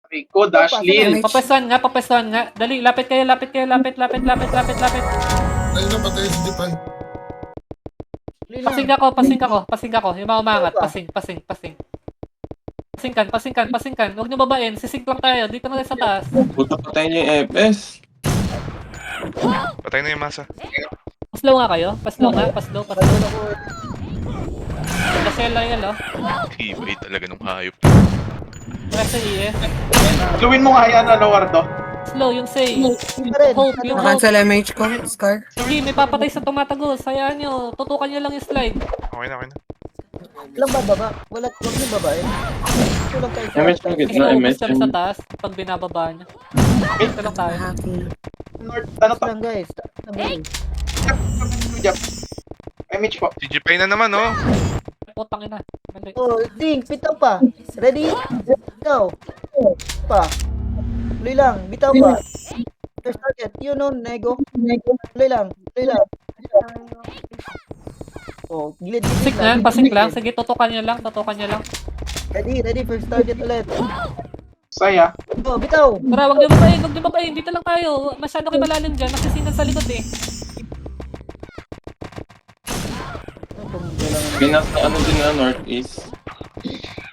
Okay, ko, dash, Lil. Papwestuhan nga. Dali, lapit kayo. Lapit. Ayun na, patay si Jipay. Tuloy lang. Pasing ako. Yung mga umangat. Pasing. Pasingkan. Huwag nyo babain. Sisig lang tayo. Dito na tayo sa taas. Puta patay niya yung FS. Patay na yung masa. Paslow nga kayo. Paslow. Pasela yan oh. Tibay talaga nung hayop. Press sa ES. Luwin mo nga yan, Wardo. Slow yung say. Pa rin. Hope. Nakancel MH ko, Scar. Sorry, may papatay sa tumatagos. Hayaan nyo. Tutukan nyo lang yung slide. Okay na. Walang bababa. Huwag nyo babae. Ito lang tayo sa MH target na, Focus MH. kami sa taas. Pag binababa nyo. Ito lang tayo. Hacking. North, ano to? lang guys. Image po. Si GP na naman, oh. Putang ina. Mali. Oh, Ding, bitaw pa. Ready? Bitaw. Pa. Tuloy lang. Bitaw pa. First target. Yun o, Nego. Tuloy lang. Oh, gilid. Pasing lang. Sige, tutukan nyo lang. Ready. First target ulit. Saya. Oh, bitaw. Tara, wag nyo babayin. Dito lang tayo. Masyado kayo malalim dyan. Nasisinan sa likod eh. Pinasa din na Northeast.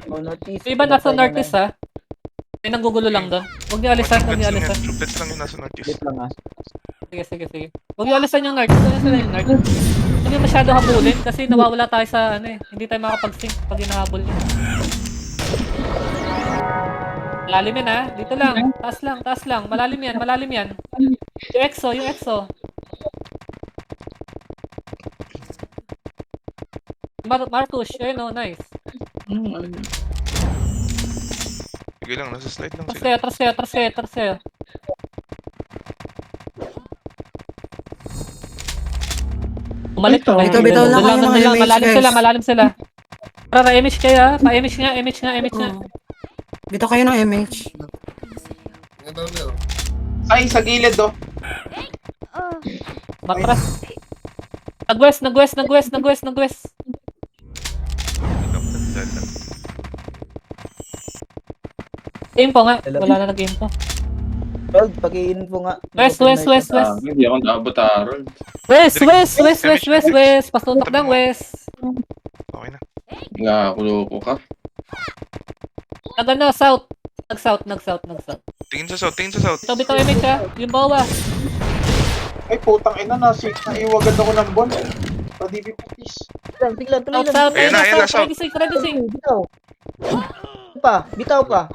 Oh, Northeast. Yung iba nasa Northeast ha. May nanggugulo lang doon. Huwag nyo alisan. Triplets lang yung nasa notice. Wait lang ah. Sige. Huwag nyo alisan yung North. Huwag nyo masyado habulin kasi nawawala tayo sa hindi tayo makapag-sync pag hinahabol nyo. Malalim yan ha. Dito lang. Taas lang. Malalim yan. Yung EXO. Marcus, ayun o, nice. Sige lang, nasa slide lang sila. Atras kayo. Umalik ka. Bitaw lang kayo mga MH, guys. Malalim sila. Tara, MH kayo ha. Pa-MH nga. Oo. Bitaw kayo ng MH. Ano na yun? Ay, sa gilid, oh. Matras. Nag-west. Aim po nga. Wala na nag-aim po. World, pag-i-info nga. West. Hindi ako naabot Harold. West. Pasutok ng west. Okay na. Nakakuloko ka. South. Nag-south. Tingin sa south. Bitaw image ha. Yung bawa. Ay, putang ina, naiwagad ako ng bon. Pa-DB po, please. Tiglan, tuloy lang. South. Ayan na, south. Ready sing. Bitaw. Bitaw pa.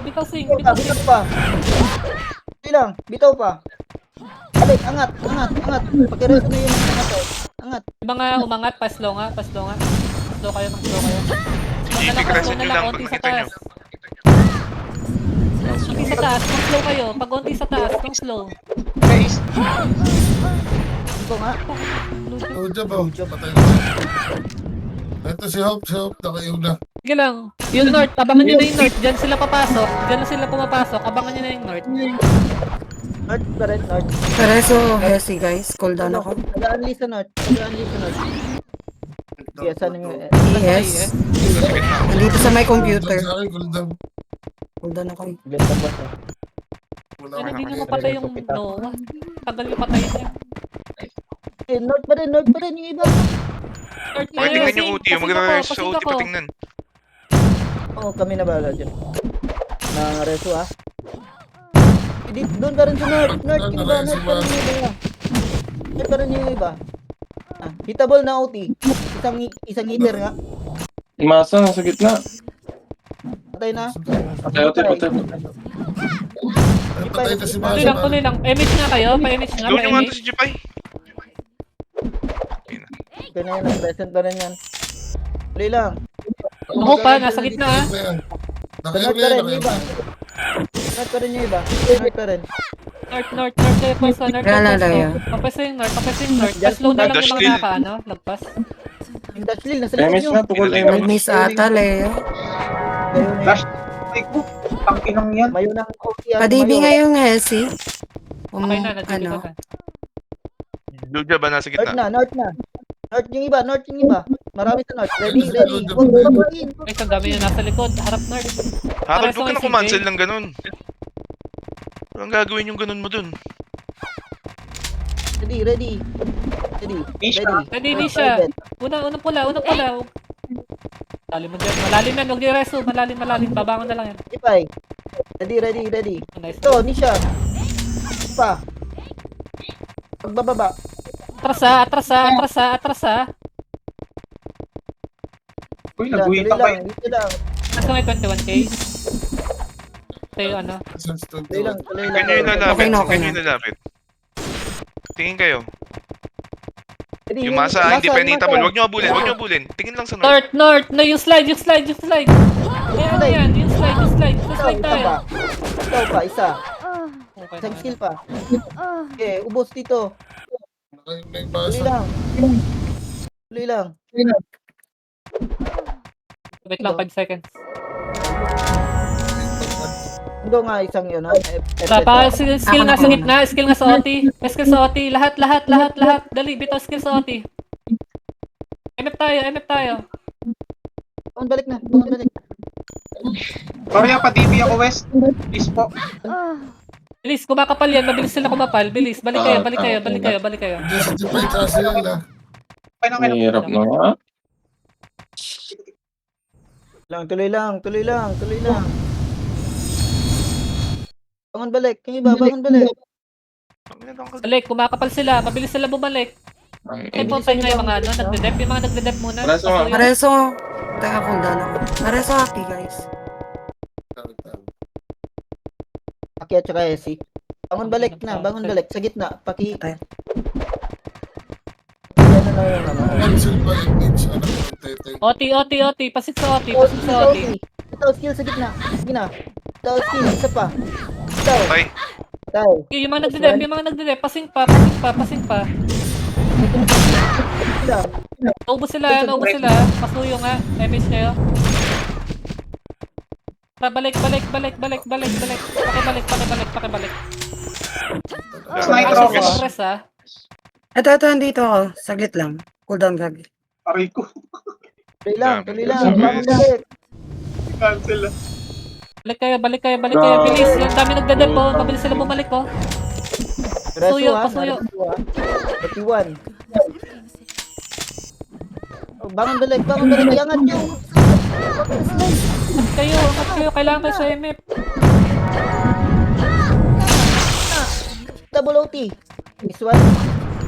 Bitaw sing. Bitaw pa. Tuloy lang. Bitaw pa. Balik, angat. Pagkireso na yung angat. angat. Yung mga umangat, pa-slow nga. Slow kayo, slow kayo. Si GP, crashin nyo lang pag Konti sa nakita nyo. taas. Konti sa taas, kung slow kayo. Pag konti sa taas, kung slow. Guys, Ito nga. Oh, dyan ba? Patay na. Ito si Hope, nakauna. Sige lang. Yung north, abangan nyo na yung north. Diyan sila papasok. Diyan na sila pumapasok. Abangan nyo na yung north. North pa rin, north. Pereso, Hesi guys. Cool down ako. Nag-unli sa north. Kaya saan yung... Yes. Nandito sa my computer. Sa akin, cool down. Cool down ako. Wala Ano, akong hindi nyo nakita. mapatay yung Noah. Tagal yung patayin niya. North pa rin yung iba. North Okay, tingnan yung UT. Magre-rest sa pasing UT ako. patingnan. Oo, kami na bala dyan. Nangareso ah. Doon pa rin sa north. North pa rin yung iba. Ah, hitable na OT. Isang hitter nga. Masa, nasa gitna. Patay na. Patay. Ay, patay na si Tuloy lang. Image nga kayo. Pa-image nga. Slow nyo nga to Pa-image. si Jipay. Kaya na yan, present pa rin yan. Tuloy lang. Ako pa, nasa gitna ah. Sa north pa rin yung iba. North pa rin yung iba. North pa rin. North kayo po sa north. Wala na yan. Papasa yung north. Pa-slow na lang Dash yung kill. mga naka, lagpas. Yung Dashlil, nasa likod Damage nyo. na, tukol damage. Nag-miss ata, Leo. Kayo na Dash, ko. Ang inang yan. Mayo ng OT. Padibi nga yung Hesi. Okay na, nandito Ano? na. Luja ba nasa gitna? North na. North yung iba. Marami sa north. Ready. Huwag babain. Ay, ang dami nyo nasa likod. Harap north. Harold, Para huwag ka sa na kumancel ng ganun. Anong gagawin yung ganun mo dun? Ready. Ready, Nisha. Unang pula. Malalim mo dyan. Malalim yan. Huwag niyo reso. Malalim. Babangon na lang yan. Ipay. Ready. Oh, nice. Ito, Nisha. Pa. Pagbababa. Atras ah. Uy, Tuloy naguhita pa lang. Dito lang. Nasa may 21k. Sa'yo ano. Tuloy lang. Ganyan yung nalapit. Okay na, okay Ganyan yung nalapit. Tingin kayo. Ready, Yung masa independentable. Huwag nyo abulin. Tingin lang sa north. North. No, yung slide. Ayan na yan. Yung slide. Slide tayo. Ikaw pa, isa. Okay Isang na. skill pa. Okay, ubos dito. Tuloy lang. Wait lang, 5 seconds. Ito nga isang yun, no? Skill nga sa gitna. Skill nga sa OT. Lahat. Dali, bitaw skill sa OT. MF tayo. Balik na. Sorry, pa-DB ako, West. Please po. Bilis, kumakapal yan. Mabilis sila kumapal. Bilis, balik kayo. Just may kasi nila. Mahirap na nga. Tuloy lang. Bangon balik. Yung iba, bangon balik. Balik, kumakapal sila. Mabilis sila bumalik. Ay, po tayo nga yung mga nagde-dep. Yung mga nagde-dep muna. Pareso nga. Pereso. Teka, cool down ako. Pereso happy guys. Aki at saka Esi. Bangon balik. Sa gitna. Paki... Okay. Yan na yung ano. Cancel pa yung pitch. Anak ko, tete. OT. Pasit sa OT. Ito, skill sa gitna. Sige na. Ito, skill. Isa pa. Ito. Tay. Yung mga nagde-dep. Pasing pa. Ito. Naubos sila. Pasuyo nga. Damage kayo. Balik. Pakibalik. Sniper ako. Press ah. Ito, andito ako. Saglit lang. Cool down gagi. Aray ko. Tuloy lang. Sabi. Bangon balik. Cancel. Balik kayo. Bilis. Yung dami nagde-dep oh. Mabilis sila bumalik oh. Pasuyo. 31. Bangon balik. Iangat yung... Angat kayo. Kailangan kayo sa MF. Double OT. This one.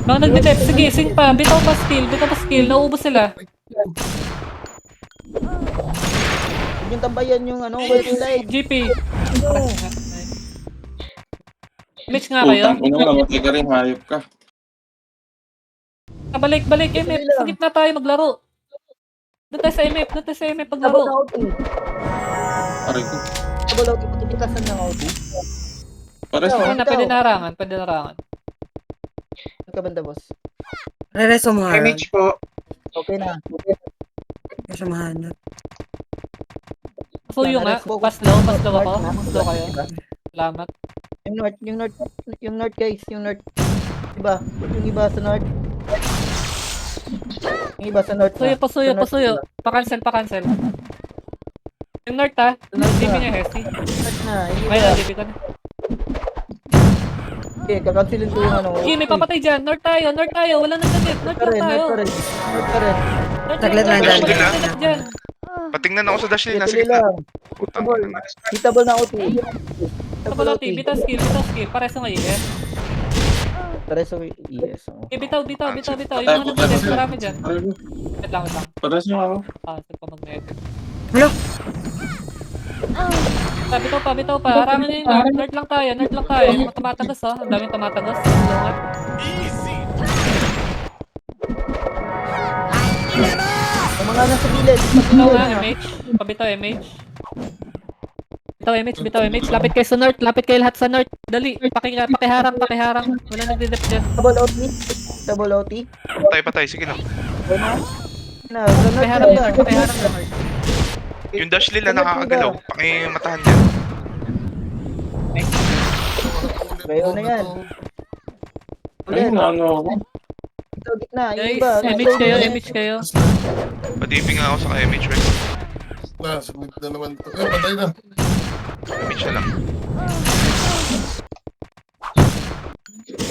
Mga nagde-dep. Sige, sing pa. Bitaw pa skill. Nauubos sila. Yung tambayan yung ano, website. GP. Image nga kayo. Putang ina, namatay ka rin, hayop ka. Balik, MF. Sa gitna tayo maglaro. Doon tayo sa MF, Double maglaro. na OT. Aray ko. Double OT, patipitasan ng OT. Pares Ikaw. na. Ano, pwede narangan. Ano ka banda, boss? Rereso mo nga. MH po. Okay na. Kasamahan. Pasuyo nga. Pass low ako. Pass low kayo. Salamat. Yung north guys, yung north. Iba, yung iba sa north. Yung iba sa north. Pasuyo. Pa-cancel. Yung north ha. DB niya Hesi. North na, yung iba. Ayun, DB ko na. Okay, kakansilin ko yung ano. Okay, may papatay dyan. North tayo. Walang nagdadip. North lang tayo. North pa rin. Saglit lang dyan. Dyan. Patingnan ako sa dash lane, nasa Tuloy gitna. lang. Putang Hitable. ina. Hitable na OT. Double OT. Bitaw skill. Pareso nga ES. Pareso yes. Oh. Okay, bitaw. Yung mga nagdadip. Marami dyan. Aray ko. Wait lang. Pares na ako. Saan pa mag-net? Hello? Bitaw pa. Harangan nyo yun. North lang tayo. Mga tumatagos oh. Ang daming tumatagos. Slow nga. Yung mga nasa gilid. Bitaw nga, MH. Pabitaw, MH. Bitaw, MH. Lapit kayo sa north. Lapit kayo lahat sa north. Dali. Pakiharang. Wala nagdidip dyan. Double OT. Patay, sige lang. Okay na. Na, sa north Pakiharang na. sa north. Yung dash lane na nakakagalaw, pakimatahan yan. Bayo na yan. Ayun na ano ako. Ito, gitna. Yung Guys, iba. MH kayo. Pa-DP nga ako sa MH West. Submit na naman ito. Patay na. MH na lang.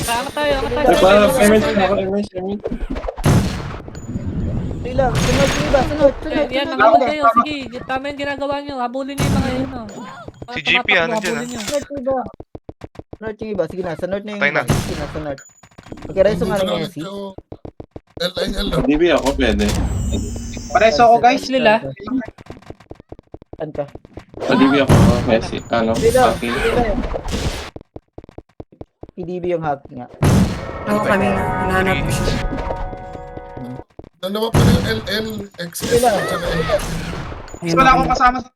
Angat tayo. Ay, parang MS na ako. MS. Tuloy lang. Sunod yung iba. Sunod. Yan, nangabot kayo. Sige, tama yung ginagawa nyo. Habulin nyo yung mga yun. Si GP, nandiyan, Habulin nyo. North yung iba. North yung iba. Sige na. Sa north na yung Patay iba. na. Sige na. Sa north. Okay, reso nga lang yung SC. L lang. DB ako, pwede. Pareso ako guys. Lila. Saan ka? DB ako, Messi. Ano? Tuloy lang. Aki. Tuloy lang. PDB yung hack nga. Ako kami. Hinahanap ko siya. Dalawa pa rin yung LL, XL, Wala. at saka LL. Mas wala akong kasama sa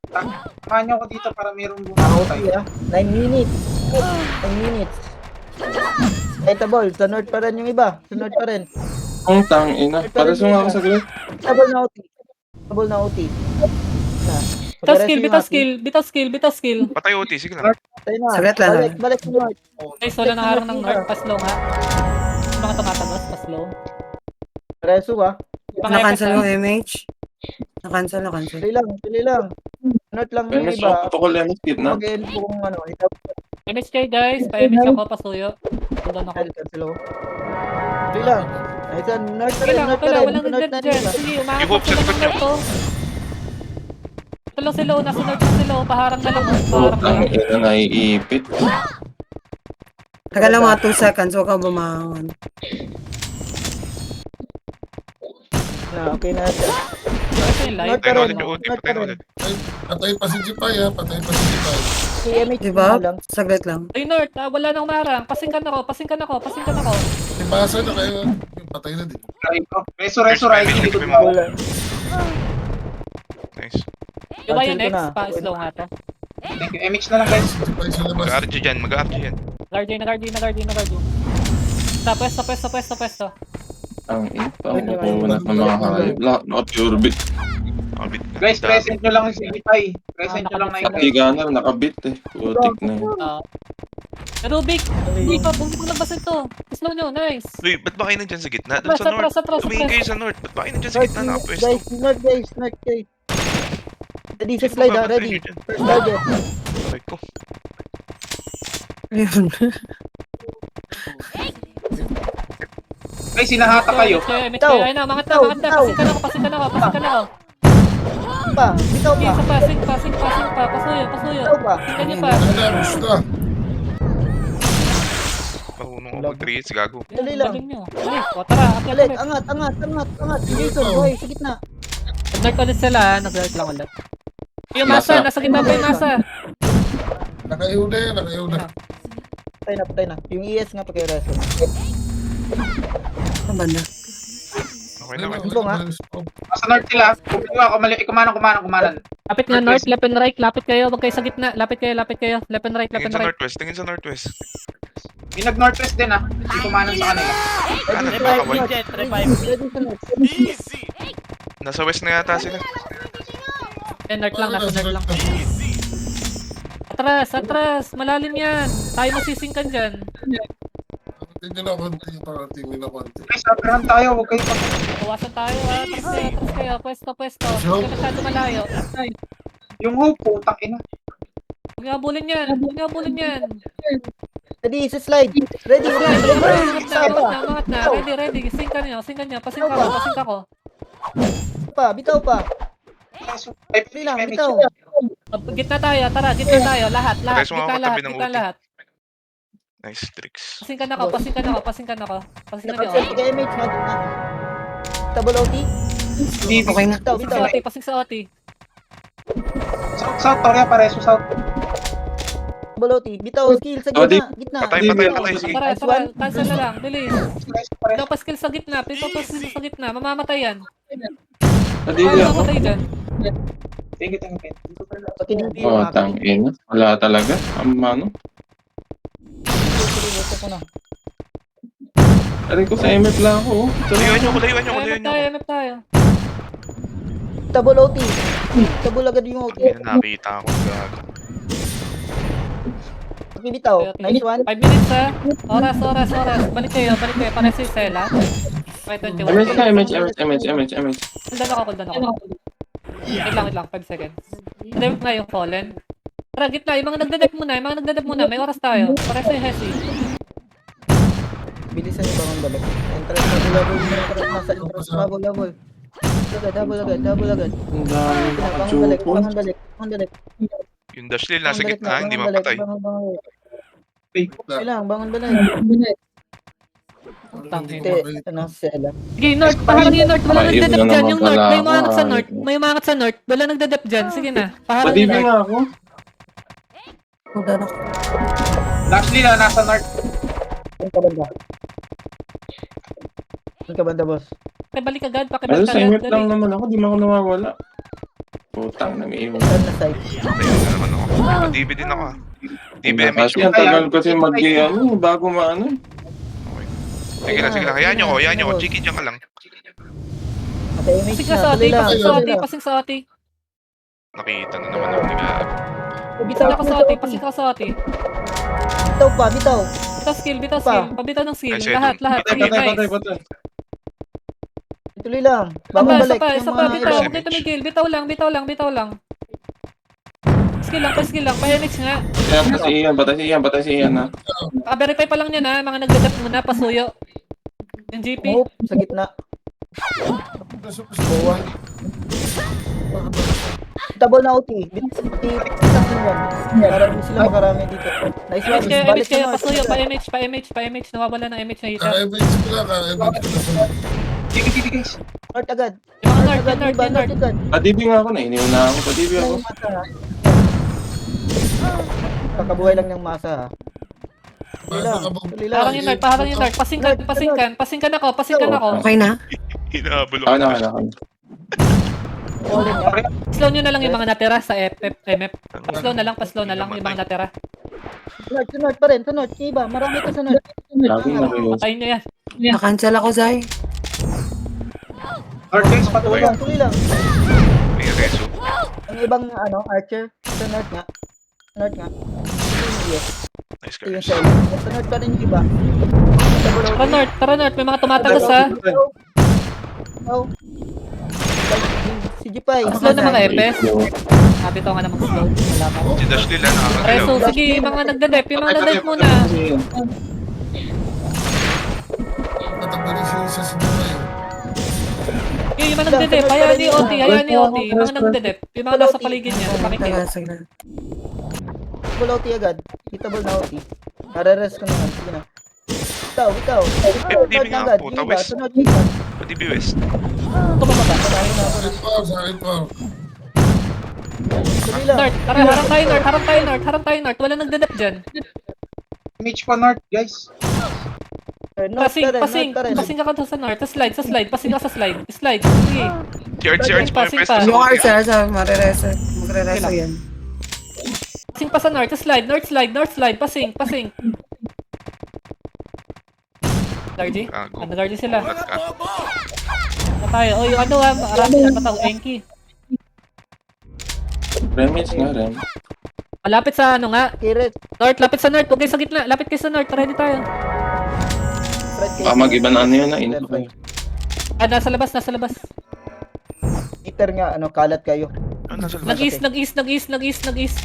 samahan niyo ako dito para mayroong bumatay. Okay, 9 minutes. 9 minutes. Hitable. Sa north pa rin yung iba. Sa north pa rin. Ang tang ina. Pares nga ako sa glit. Double na OT. Double na OT. Na. Bitaw skill. Patay OT, sige lang. Tayo na. Saglit lang. Balik sa north. Guys, wala nang harang ng north. Pass low nga. Yung mga tumatagos, pass low. Reso ka. Na-cancel yung MH. Na-cancel. Tuloy lang. North lang yung MS iba. ako. Toko lemon kit na. Mag-end kung ano. MH kayo guys. Pa-MH ako, pasuyo. Doon ako. Cancel ako. Tuloy lang. Ayun, north pa Sige rin. lang, North okay pa lang. rin. Walang North nagdad na dyan. iba. Sige, umahabol I-hope sila sa ng likod north to. Ito lang sila, nasa north na sila. Paharang na lang. Paharang na Ang lang. ina naiipit. Tagal lang mga 2 seconds. Huwag ka bumangon. Na, okay na siya. Ito yung live. North Patay pa na rin. ulit yung OT, North patay pa na rin. ulit. Patay pa si Jipay ha, patay pa si Jipay. Si MH Diba? lang. Saglit lang. Ay north, wala nang marang. Pasingkan ako. Tibasa na kayo. Patay na din. Reso riding dito mo. Wala. Nice. Yung Cancel YNX, ko na. pa-slow nga to. Thank you. MH na lang guys. Si Jipay sa labas. Mag-RG dyan. Guardian. Pwesto. Ang ina. Ang kukunan ng mga hayop. Lahat naka-pure bit. Nakabit ka. Guys, present nyo lang si Ipay. Present nyo lang na yung Pati gunner, nakabit eh. Putik na yun. Rubik, hindi pa, bumili ko lang basta ito. Slow nyo, nice. Uy, ba't ba kayo nandyan sa gitna? Doon sa north. Tumingin kayo sa north. Ba't ba kayo nandyan sa gitna? Nakapwesto. North guys. Ready sa slide ha, ready. First target. Aray ko. Ayun. Guys, sinahata kayo. Ay na, mangat na. Pasingkan ako. Bitaw Sige, pa. isa pa, pasing pa. Pasuyo. Bitaw pa. Pasingkan nyo pa. Ano, gusto. Marunong ako mag-3 gago. Dali lang. Galing nyo. Ay, o tara, Balik, akyat angat. Jason, boy, sa gitna. Nag-dark ulit sila, nag-dark lang ulit. Yung masa, nasa gitna pa yung masa. Nakaiuna. Patay na. Yung ES nga pa kay Reso. Ang banda. Okay na, okay. Bong, ha? Nasa north sila. Kumanan. Lapit nga north, left and right, lapit kayo, wag kayo sa gitna. Lapit kayo, left and right, left Tingin and sa right. northwest, tingin sa northwest. May nag-northwest din ah. Hindi kumanan sa kanila. Kanan, baka wala. Ready sa north. Nasa west na yata sila. North lang, nasa north lang. Atras, malalim yan. Tayo masisingkan dyan. Tingin na konti, tingin na konti. Guys, aperhan tayo. Huwag kayo pag... Bawasan tayo, atras kayo, pwesto. Huwag kayo masyado malayo. Yung hope, putang ina. Huwag nga abulin yan. Ready sa slide. Ready. Angat na. Ready. Singkan niyo. Pasing ka ko. Bitaw pa. Ay, Tuloy lang, may bitaw. Gitna tayo, tara, gitna tayo. Lahat. Guys, mga Gitna katabi ng lahat. ulti. Lahat. Nice tricks. Pasingkan ako. Pasingkan niyo. Selfie ka image na. Double OT. Okay na. Bitaw. Pasing sa OT. South, Toria, pareso South. Double OT. Bitaw, skill sa gitna. Patay. Sige. Tara. Cancel na lang. Bilis. Pareso. Ito pa skill sa gitna. Mamamatay yan. Nadili ako. Mamamatay dyan. Thank you. Pakinindi Oh, tangin. Wala talaga. Ano? Aray ko sa MF lang ako. Layuan nyo. MF tayo. Double OT. Double agad yung OT. Hindi na nakita ako. Gago. Bitaw. Nice one. 5 minutes ha. Oras. Balik kayo. Para sa Sela. Wait, 21. MH. Kuldan ako. Wait lang. 5 seconds. Dep nga yung fallen. Tara, gitna. Yung mga nagdadep muna. May oras tayo. Para sa Hesi. Bilisan yung bangon balik. Entrance na nasa entrance. Double. Double agad. Ang dami Bangon balik. Yung Dashlil nasa gitna, hindi mapatay. Bangon balik. Sela. Sige, North. Paharang yung North. Wala Maiwan nagdadep na dyan. naman Yung North. pala May umangat ako, sa North. May umangat sa North. Wala nagdadep dyan. Sige na. Paharang yung Padibi North. nga ako. Lashley na, nasa north. Ang kabanda, boss. Pakibalik agad. Pero sa MF lang Dali. naman ako. Di mo ako nawawala. Putang na may iwan. Saan na side? Ayun na naman ako. Pa-DB din ako. DBMH Kasi ang tagal kasi mag-ano. Bago maano. Sige lang. Hayaan nyo ko. Chiki dyan ka lang. Pasing ka sa OT. Pasing sa OT. Nakita na naman ako. Pasing ka sa OT. Pasing ka sa OT. Bitaw. Bitaw skill. Pabitaw ng skill. Ay, Lahat. Sige, nice. Patay. Tuloy lang. Bangon balik. Isa pa, bitaw. Huwag kayo tumigil. Bitaw lang. Skill lang. Pa-NH nga. Patay si Ian ha. Verify pa lang yan ha. Mga nagdadap muna. Pasuyo. Yung GP. Hope sa gitna. Double na OT. Para di sila makarami dito. Nice one. MH Balik kayo. sa Pasuyo. north. Pa-MH. Nawawala ng MH na hita. Ka-events ko lang. Sige, guys. North agad. Yung mga North North. agad. Padibi nga ako na. Iniwan na ako. Padibi ako. Kakabuhay lang ng masa ha. Tuloy lang. Paharang yung North. Pasingkan ako. Okay na? Hinahabol Ako ako. na. Falling ha. Slow nyo na lang yung mga natira sa MF. Paslow na lang yung mga natira. Sa north pa rin. Sa north. Iba. Marami ka sa north. Lagi na may Patayin nyo yan. Nakancel ako, Zay. North guys, patuloy. Tuloy lang. May reso. Ang ibang archer. Sa north nga. Yes. Nice Ito yung guys. side. Sa north pa rin yung iba. Tara North. May mga tumatagas ha. Oh. Si Jipay. Slow na mga EPS. Sabi to nga namang slow. Wala pa. Si Dashlil na nakakagalaw. Reso, sige, yung mga nagdadep muna. Natanggalin siya sa sinimay. Yung mga nagdadep, hayaan ni OT. Yung mga nagdadep, yung mga nasa paligid niya, pakikita. Sige. Double OT agad. Hitable na OT. Nare-rest ko naman. Sige na. Bitaw. Hindi nga po, tawis. Sunod iba. Pa-DB West. Tumababa. Sa akin pa. Tuloy lang. North, tara, harang tayo North. Wala nagdadep dyan. Image pa north, guys. North Pasing, ka rin, pasing. north ka rin. Pasing ka sa north. Sa slide. Pasing ka sa slide. Slide. Sige. Si Arts pa yung Passing pwesto pa. sa Yung OT. arts, marereso. Magrereso yan. Pasing pa sa north. Sa slide. North slide. Pasing. Darji? Gago. Ano Darji sila? Ulat ka. Na tayo. O yung ano marami na pataw. Enki. Remix nga, Rem. Malapit sa ano nga. Kirit. North, lapit sa north. Huwag kayo sa gitna. Lapit kayo sa north. Ready tayo. Fred, kayo Baka sa- mag-iba na ano yun, na init kayo. Nasa labas. Peter nga, ano, kalat kayo. Ano nasa labas? Nag-east.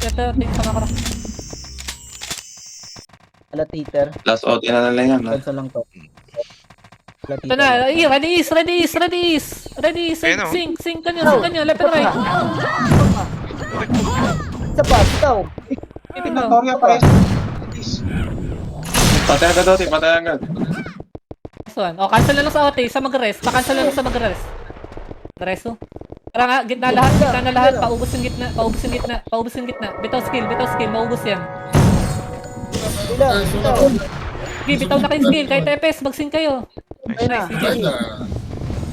Ito, sama ko na. Kalat Peter. Last OT na lang yan, ha? Cancel lang to. Kalat Ito na. Ay, ready east. Ayun, oh. Sing kanyo. Left and right. Isa pa, ikaw. Ipin mo. Victoria pa rin. Please. Patay agad, OT, patay agad. Next one. O, cancel na lang sa OT. Sa mag-rest. Pa-cancel na lang sa mag-rest. Reso. Para nga, gitna na lahat. Paubos yung gitna. Bitaw skill. Maubos yan. Ila, ikaw. Sige, bitaw na kayo skill. Kahit TPS, mag-sing kayo. Ayun na. Nice na.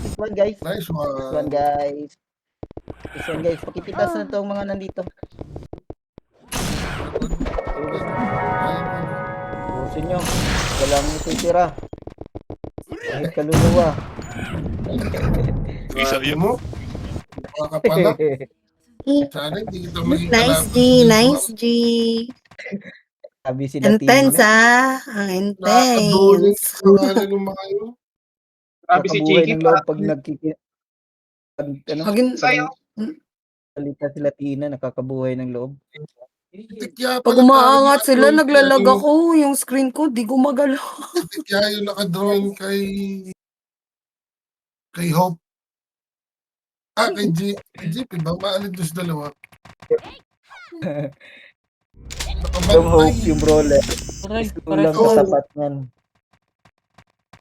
This one, guys. Nice This one, one. guys. Pakipitas na itong mga nandito. Pusin nyo. Walang titira. Kahit kaluluwa. Isa Sabi yun. mo, makakapanak. Sana hindi kita maging Nice G, kalaban. nice G. Sabi sila Intense ah. Ang Nakakadulit intense. sa pangalan ng mga yun. Grabe si Nakabuhay Chiki ng pa. loob pag ano, Maging, Sa'yo. salita sila Tina, nakakabuhay ng loob. Tikya pag pala umaangat tayo sila, na-drawing naglalag kay- ako. Yung screen ko, di gumagalaw. Tikya yung nakadrawing kay Hope. Kay GP ba? Maalin doon sa dalawa. Yung hope, Nakabantay. yung brawler. Correct. Kulang Oh. katapat niyan.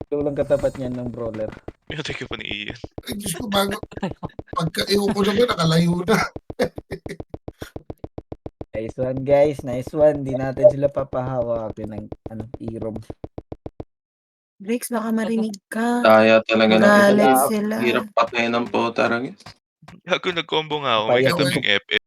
Kulang katapat niyan ng brawler. Pinatay ka pa ni Ian. Ay, Diyos ko, bago. Pagka-iwan ko naman, nakalayo na. Nice one, guys. Nice one. Di natin sila papahawakin ng irom. Bricks, baka marinig ka. Daya talaga ng Magalit ito. sila. Hirap patay ng potarang. Gago, nag-combo nga ako. May Kaya ko. katabing FF.